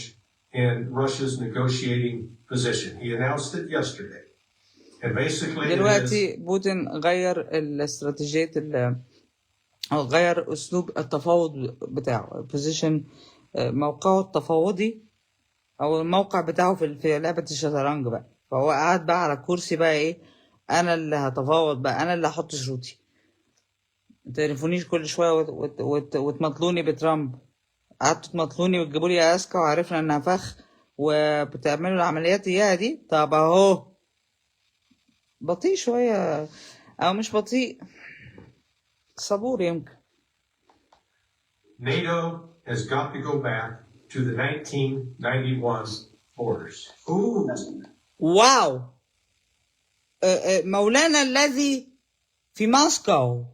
in Russia's negotiating position. He announced it yesterday. And basically, it is دلوقتي بوتين غير الاستراتيجية أو غير أسلوب التفاوض بتاعه بوزيشن موقعه التفاوضي أو الموقع بتاعه في لعبة الشطرنج بقى. فهو قاعد بقى على الكرسي بقى إيه، أنا اللي هتفاوض بقى، أنا اللي هحط شروطي، متعرفونيش كل شوية وتمطلوني بترامب. قعدتوا تمطلوني وتجيبوا لي أسكا وعرفنا إنها فخ وبتعملوا العمليات إياها دي. طب أهو بطيء شوية أو مش بطيء، صبور يمكن. NATO has got to go back to the 1991 borders. واو. مولانا الذي في موسكو،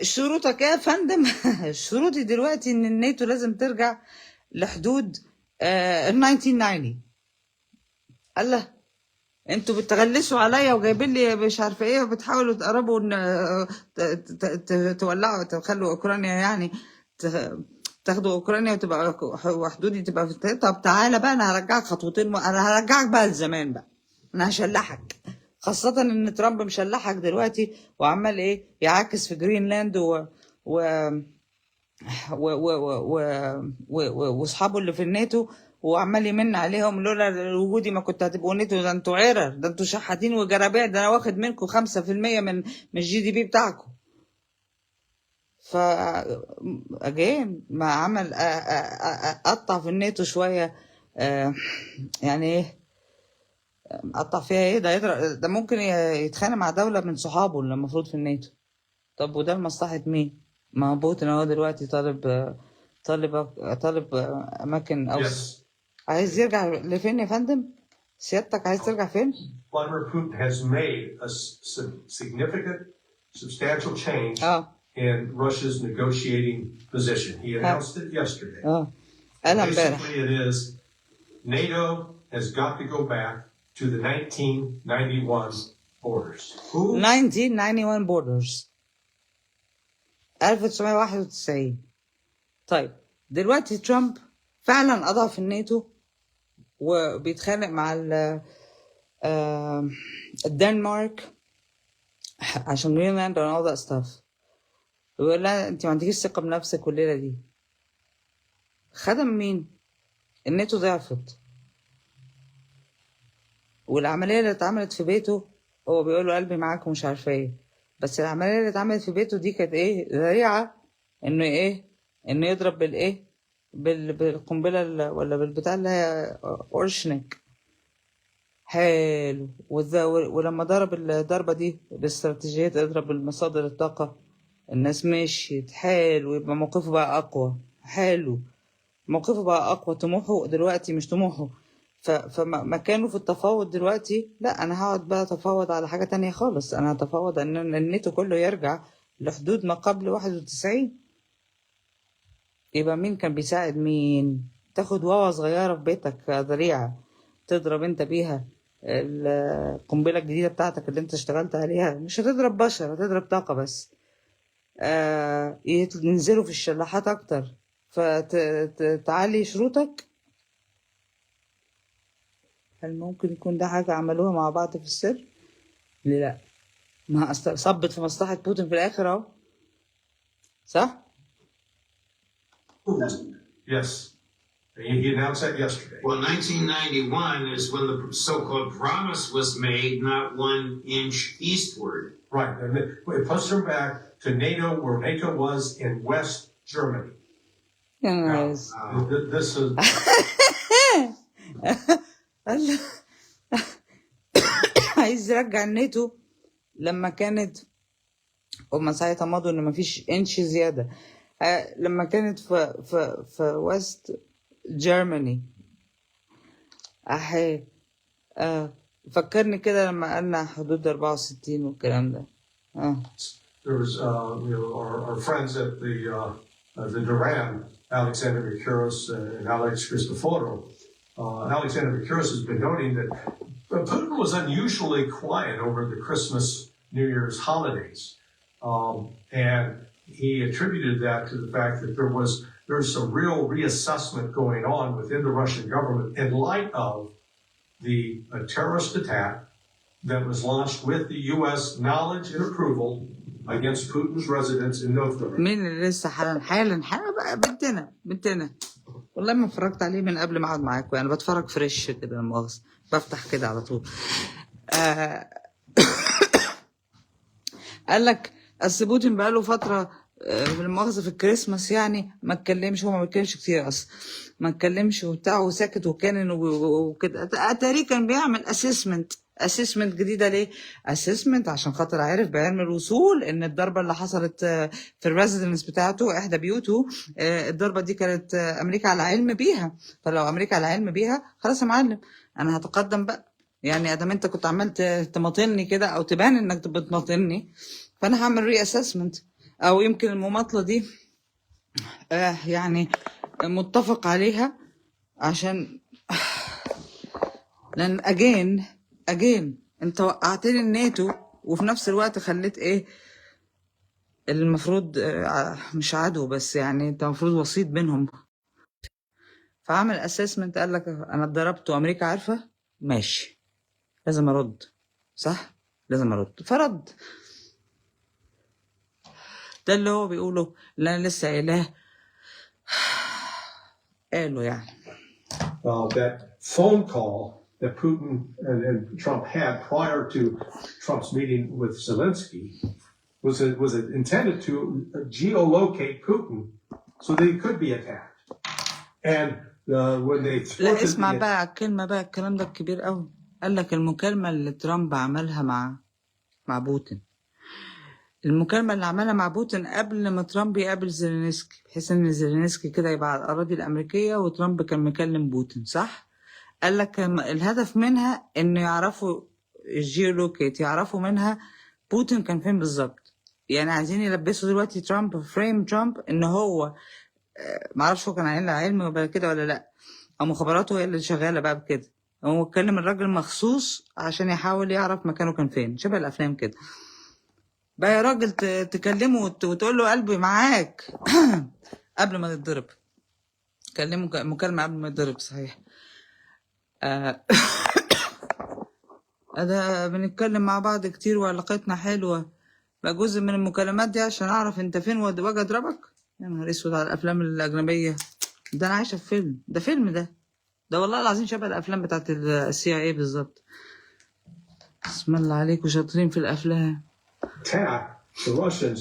شروطك يا فندم؟ شروطي دلوقتي ان الناتو لازم ترجع لحدود 1990. الله، انتوا بتغلسوا عليا وجايبين لي مش عارفه ايه وبتحاولوا تقربوا تولعوا تخلوا اوكرانيا يعني تاخدوا اوكرانيا وتبقى وحدودي تبقى في. طب تعالى بقى انا هرجعك خطوتين، انا هرجعك بقى لزمان بقى، انا هشلحك. خاصة ان ترامب مشلحك دلوقتي وعمال ايه يعاكس في جرينلاند واصحابه اللي في الناتو، وعمال يمن عليهم لولا وجودي ما كنت هتبقوا ناتو، ده انتوا عرر، ده انتوا شحاتين وجرابيع، ده انا واخد منكم 5% من الGDP بتاعكم. ف اجين ما عمل قطع في الناتو شوية، يعني ايه قطع فيها ايه؟ ده ممكن يتخانق مع دولة من صحابه اللي المفروض في الناتو. طب وده لمصلحة مين؟ ما هو بوتين هو دلوقتي طالب اماكن اوسع. عايز يرجع لفين يا فندم؟ سيادتك عايز ترجع فين؟ Vladimir Putin has made a significant, substantial change in Russia's negotiating position. He announced it yesterday. Basically, it is NATO has got to go back to the 1991 borders. 1991 borders. 1991. طيب دلوقتي ترامب فعلا أضعف الناتو وبيتخانق مع الدنمارك عشان جرينلاند and all that stuff. ويقول لها انت ما عندكيش ثقة بنفسك والليلة دي. خدم مين؟ الناتو ضعفت، والعملية اللي اتعملت في بيته هو بيقول له قلبي معاك ومش عارفة ايه، بس العملية اللي اتعملت في بيته دي كانت ايه؟ ذريعة انه ايه؟ انه يضرب بالايه؟ بالقنبلة ولا بالبتاع اللي هي اورشنيك. حلو. ولما ضرب الضربة دي باستراتيجية اضرب المصادر الطاقة، الناس مشيت. حلو، يبقى موقفه بقى اقوى. حلو، موقفه بقى اقوى. طموحه دلوقتي مش طموحه فمكانه في التفاوض دلوقتي. لا، انا هقعد بقى اتفاوض على حاجة تانية خالص. انا هتفاوض ان الناتو كله يرجع لحدود ما قبل 91. يبقى مين كان بيساعد مين؟ تاخد واوا صغيرة في بيتك ذريعة تضرب انت بيها القنبلة الجديدة بتاعتك اللي انت اشتغلت عليها. مش هتضرب بشر، هتضرب طاقة بس. ينزلوا في الشلاحات اكتر فتعلي شروطك. هل ممكن يكون ده حاجة عملوها مع بعض في السر؟ لا، ما صبت في مصلحة بوتين في الآخر اهو. صح؟ Yes. He announced that yesterday. Well, 1991 is when the so-called promise was made, not 1 inch eastward. Right. And it puts them back to NATO, where NATO was in West Germany. Yes. This is... عايز يرجع الناتو لما كانت هما ساعتها مضوا ان مفيش انش زيادة. لما كانت في وست جيرماني. فكرني كده لما قلنا حدود 64 والكلام ده. There was our friends at the Duran, Alexander Mercouris and Alex Christoforou. Alexander Mercouris has been noting that Putin was unusually quiet over the Christmas, New Year's holidays, and he attributed that to the fact that there's some real reassessment going on within the Russian government in light of the terrorist attack that was launched with the U.S. knowledge and approval against Putin's residence in Novgorod. مين اللي لسه حالا بقى بنتنا والله ما اتفرجت عليه من قبل ما اقعد معاكم، يعني بتفرج فريش كده مؤاخذة، بفتح كده على طول. قال لك اصل بوتين بقى له فتره بالمؤاخذه في الكريسماس يعني ما اتكلمش، هو ما بيتكلمش كتير اصلا، ما اتكلمش وبتاع وساكت وكان وكده. اتاري كان بيعمل اسسمنت جديده. ليه اسسمنت؟ عشان خاطر عارف بعلم الوصول ان الضربه اللي حصلت في الريزيدنس بتاعته احدى بيوته، الضربه دي كانت امريكا على علم بيها. فلو امريكا على علم بيها خلاص يا معلم انا هتقدم بقى، يعني ادام انت كنت عمال تماطلني كده او تبان انك بتماطلني، فانا هعمل ري اسسمنت. او يمكن المماطله دي يعني متفق عليها، عشان لان اجين انت وقعتني الناتو وفي نفس الوقت خليت ايه المفروض مش عدو بس يعني انت المفروض وسيط بينهم. فعمل اسسمنت قال لك انا اتضربت وامريكا عارفه، ماشي لازم ارد، صح لازم ارد، فرد. ده اللي هو بيقوله اللي انا لسه قايلاه قاله يعني. That phone call that Putin and Trump had prior to Trump's meeting with Zelensky was intended to geolocate Putin so that he could be attacked. And when they لا اسمع بقى الكلمة بقى، الكلام ده كبير قوي. قال لك المكالمة اللي ترامب عملها مع بوتين، المكالمة اللي عملها مع بوتين قبل ما ترامب يقابل زيلينسكي، بحيث ان زيلينسكي كده يبقى على الأراضي الأمريكية وترامب كان مكلم بوتين، صح؟ قال لك الهدف منها انه يعرفوا الجيولوكيت، يعرفوا منها بوتين كان فين بالظبط. يعني عايزين يلبسوا دلوقتي ترامب فريم ترامب ان هو معرفش هو كان علم كده ولا لا، او مخابراته هي اللي شغاله بقى بكده. هو اتكلم الراجل مخصوص عشان يحاول يعرف مكانه كان فين، شبه الافلام كده. بقى يا راجل تكلمه وتقول له قلبي معاك قبل ما تتضرب. كلمه مكالمه قبل ما يتضرب، صحيح. ده بنتكلم مع بعض كتير وعلاقتنا حلوه، بقى جزء من المكالمات دي عشان اعرف انت فين واجي اضربك. يا نهار اسود على الافلام الاجنبيه، ده انا عايشه في فيلم، ده فيلم ده والله العظيم شبه الافلام بتاعت CIA بالظبط. بسم الله عليكم شاطرين في الافلام. Attack the Russians,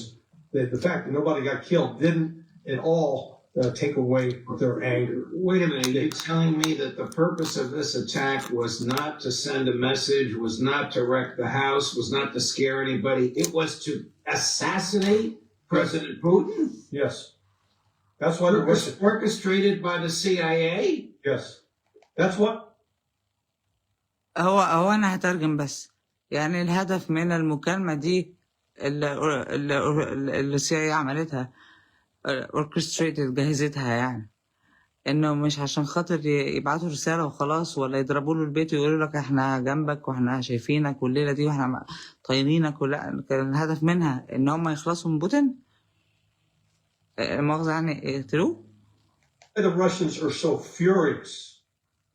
the fact that nobody got killed didn't at all take away their anger. Wait a minute, you're telling me that the purpose of this attack was not to send a message, was not to wreck the house, was not to scare anybody, it was to assassinate President Putin? Yes. That's what it was. Orchestrated by the CIA? Yes. That's what. هو انا هترجم بس. يعني الهدف من المكالمة دي اللي CIA عملتها orchestrated، جهزتها، يعني انه مش عشان خاطر يبعتوا رسالة وخلاص، ولا يضربوا له البيت ويقولوا لك احنا جنبك واحنا شايفينك والليلة دي واحنا طاينينك، ولا كان الهدف منها ان هم يخلصوا من بوتين، مؤاخذة يعني يقتلوه. The Russians are so furious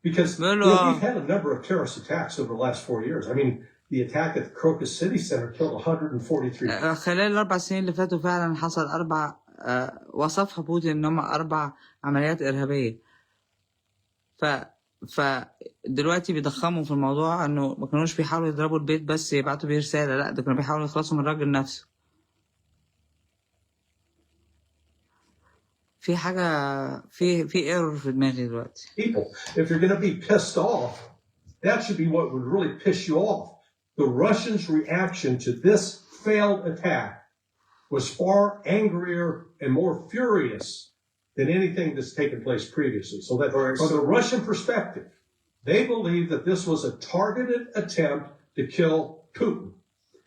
because we've had a number of terrorist attacks over the last 4 years. I mean, the attack at the Crocus City Center killed 143. خلال ال4 سنين اللي فاتوا فعلا حصل 4 وصفها بوتين ان هم 4 عمليات ارهابيه. دلوقتي بيضخموا في الموضوع انه ما كانوش بيحاولوا يضربوا البيت بس يبعتوا بيه رساله، لا ده كانوا بيحاولوا يخلصوا من الراجل نفسه. في حاجه في ايرور في دماغي دلوقتي. People, if you're going to be pissed off, that should be what would really piss you off. The Russians' reaction to this failed attack was far angrier and more furious than anything that's taken place previously. So that from the Russian perspective, they believe that this was a targeted attempt to kill Putin.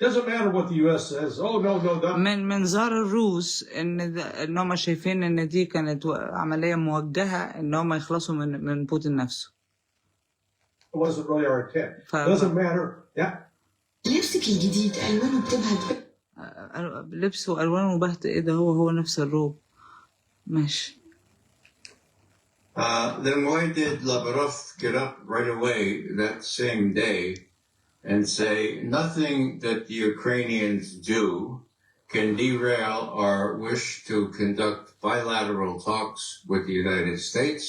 Doesn't matter what the U.S. says. Oh no. من منظار الروس ان هم شايفين ان دي كانت عمليه موجهه ان هم يخلصوا من بوتين نفسه. It wasn't really our intent. Doesn't matter. Yeah. لبسك الجديد ألوانه بتبهت. لبسه وألوانه بهت، إيه ده؟ هو نفس الروب. ماشي. Then why did Lavrov get up right away that same day and say nothing that the Ukrainians do can derail our wish to conduct bilateral talks with the United States.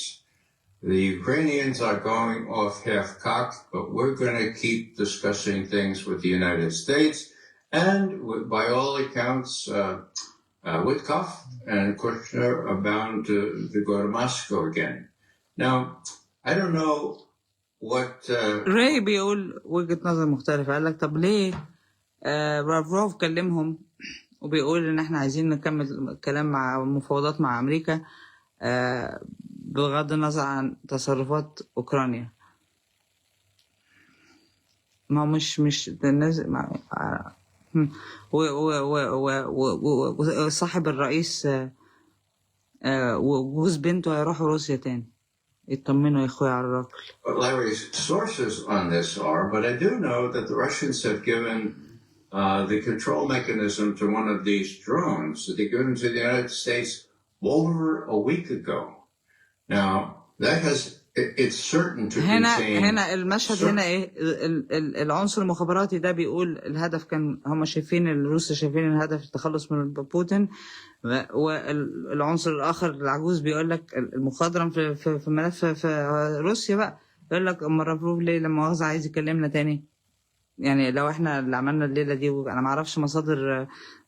The Ukrainians are going off half-cocked, but we're going to keep discussing things with the United States. And by all accounts, Witkoff and Kushner are bound to go to Moscow again. Now, I don't know what... راي بيقول وجهة نظر مختلفة. قال لك طب ليه لافروف كلمهم وبيقول ان احنا عايزين نكمل كلام مع مفاوضات مع امريكا بغض النظر عن تصرفات اوكرانيا. ما هو مش الناس وصاحب الرئيس وجوز بنته هيروحوا روسيا تاني يطمنوا يا اخويا على الراجل. Larry's sources on this are, but I do know that the Russians have given the control mechanism to one of these drones that they given to the United States over a week ago. Now, that has, it's certain to contain... هنا المشهد هنا ايه العنصر المخابراتي ده بيقول الهدف كان هم شايفين الروس شايفين الهدف التخلص من بوتين، والعنصر الاخر العجوز بيقول لك المخضرم في ملف في روسيا بقى بيقول لك اما لافروف ليه لما مؤاخذة عايز يكلمنا تاني. يعني لو احنا اللي عملنا الليله دي انا ما اعرفش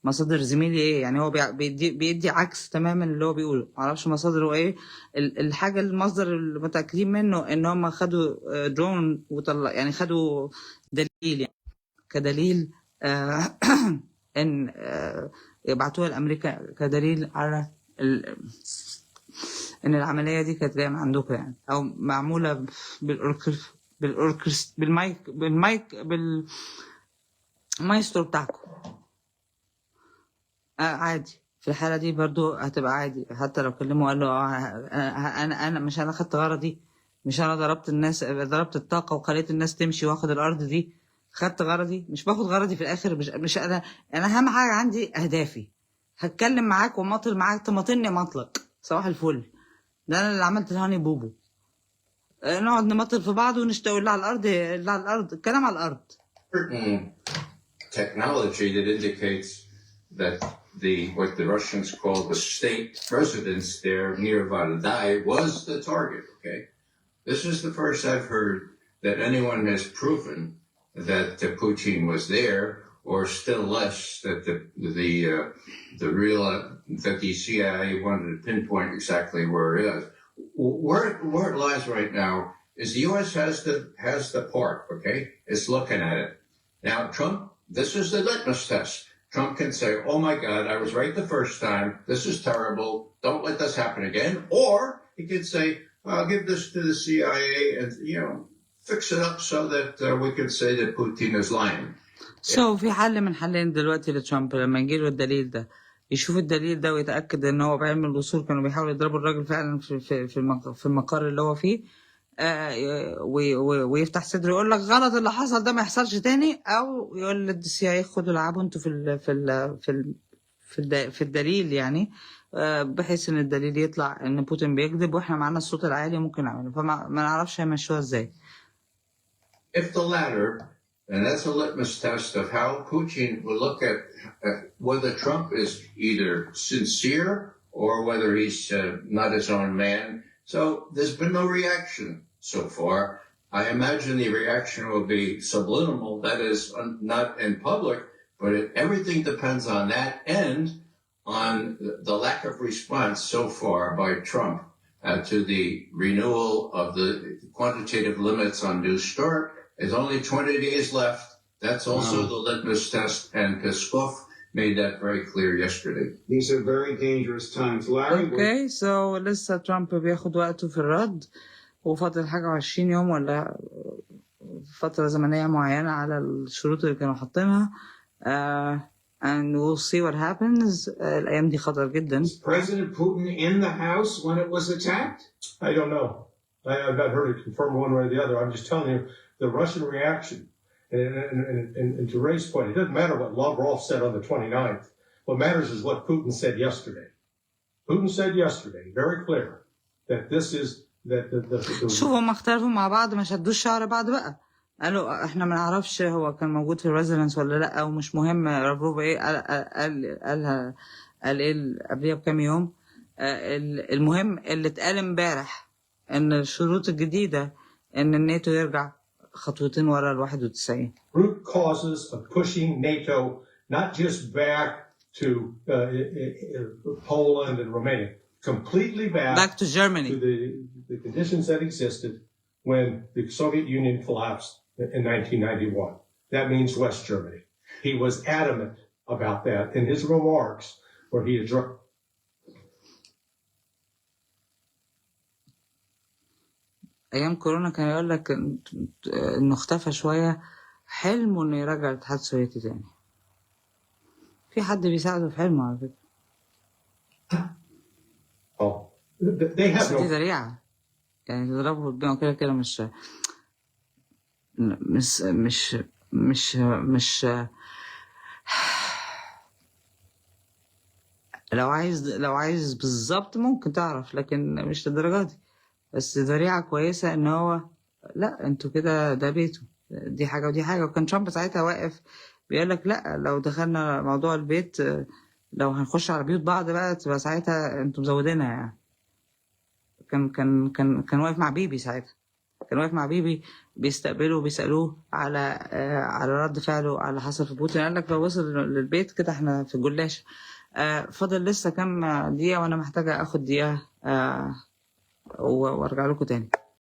مصادر زميلي ايه، يعني هو بيدي عكس تماما اللي هو بيقوله، ما اعرفش مصادره ايه. الحاجه المصدر المتاكدين منه ان هم خدوا درون وطلع يعني خدوا دليل يعني كدليل ان يبعتوها لامريكا كدليل على ان العمليه دي كانت جايه من عندكم يعني او معموله بالمايسترو بتاعكم. عادي في الحالة دي برضو هتبقى عادي، حتى لو كلموا قال له انا مش انا خدت غرضي، مش انا ضربت الطاقة وخليت الناس تمشي واخد الارض دي، خدت غرضي مش باخد غرضي في الاخر. مش انا اهم حاجة عندي اهدافي. هتكلم معاك وماطل معاك تماطلني مطلق صباح الفل. ده انا اللي عملت الهاني بوبو، نقعد نمطل في بعض ونشتغل اللي على الارض الكلام على الارض. Certain technology that indicates that what the Russians call the state residence there near Valdai was the target. Okay, this is the first I've heard that anyone has proven that Putin was there, or still less that the real that the CIA wanted to pinpoint exactly where it is. Where it lies right now is the U.S. has the part, okay? It's looking at it. Now, Trump, this is the litmus test. Trump can say, oh my God, I was right the first time. This is terrible. Don't let this happen again. Or he could say, I'll give this to the CIA and, fix it up so that we can say that Putin is lying. So في حل من حلين دلوقتي لترامب لما يجيله الدليل ده، يشوف الدليل ده ويتأكد ان هو بعلم الوصول كانوا بيحاولوا يضربوا الراجل فعلا في المقر اللي هو فيه، ويفتح صدره يقول لك غلط اللي حصل ده ما يحصلش تاني، او يقول للسي خدوا العبوا انتوا في الدليل يعني، بحيث ان الدليل يطلع ان بوتين بيكذب واحنا معانا الصوت العالي ممكن نعمله. فما نعرفش هيمشوها ازاي. If the latter, and that's a litmus test of how Putin will look at whether Trump is either sincere or whether he's not his own man. So there's been no reaction so far. I imagine the reaction will be subliminal, that is, not in public, but everything depends on that and on the lack of response so far by Trump to the renewal of the quantitative limits on New START. There's only 20 days left. That's also the litmus test, and Peskov made that very clear yesterday. These are very dangerous times. Larry, Okay, so لسه ترامب بياخد وقته في الرد، وفاضل حاجة 20 يوم ولا فترة زمنية معينة على الشروط اللي كانوا حاطينها. And we'll see what happens. الأيام دي خطر جدا. President Putin in the house when it was attacked? I don't know. I've not heard it confirmed one way or the other. I'm just telling you the Russian reaction. And to Ray's point, it doesn't matter what Lavrov said on the 29th. What matters is what Putin said yesterday. Putin said yesterday, very clear, that this is that the شوفوا هم اختلفوا مع بعض ما شدوش شعر بعض بقى. قالوا احنا ما نعرفش هو كان موجود في الريزيدنس ولا لا، او مش مهم لافروف ايه قال ايه قبليها بكام يوم. المهم اللي اتقال امبارح ان الشروط الجديده ان الناتو يرجع خطوتين ورا ال 91. Root causes of pushing NATO not just back to Poland and Romania, completely Back to Germany. to the conditions that existed when the Soviet Union collapsed in 1991. That means West Germany. He was adamant about that in his remarks where he addressed. ايام كورونا كان يقول لك انه اختفى شويه، حلمه انه يرجع الاتحاد السوفيتي تاني. في حد بيساعده في حلمه على فكره. Oh, they have بس دي no. ذريعه، يعني تضربه قدامه كده كده مش لو عايز بالظبط ممكن تعرف، لكن مش للدرجه دي. بس ذريعه كويسه ان هو لا انتوا كده ده بيته، دي حاجه ودي حاجه. وكان ترامب ساعتها واقف بيقول لك لا لو دخلنا موضوع البيت، لو هنخش على بيوت بعض بقى تبقى ساعتها انتوا مزودينها يعني. كان واقف مع بيبي ساعتها، كان واقف مع بيبي بيستقبله وبيسألوه على رد فعله على اللي حصل في بوتين. قال لك لو وصل للبيت كده احنا في الجلاش. فاضل لسه كام دقيقة وانا محتاجة اخد دقيقة وارجع لكم تاني.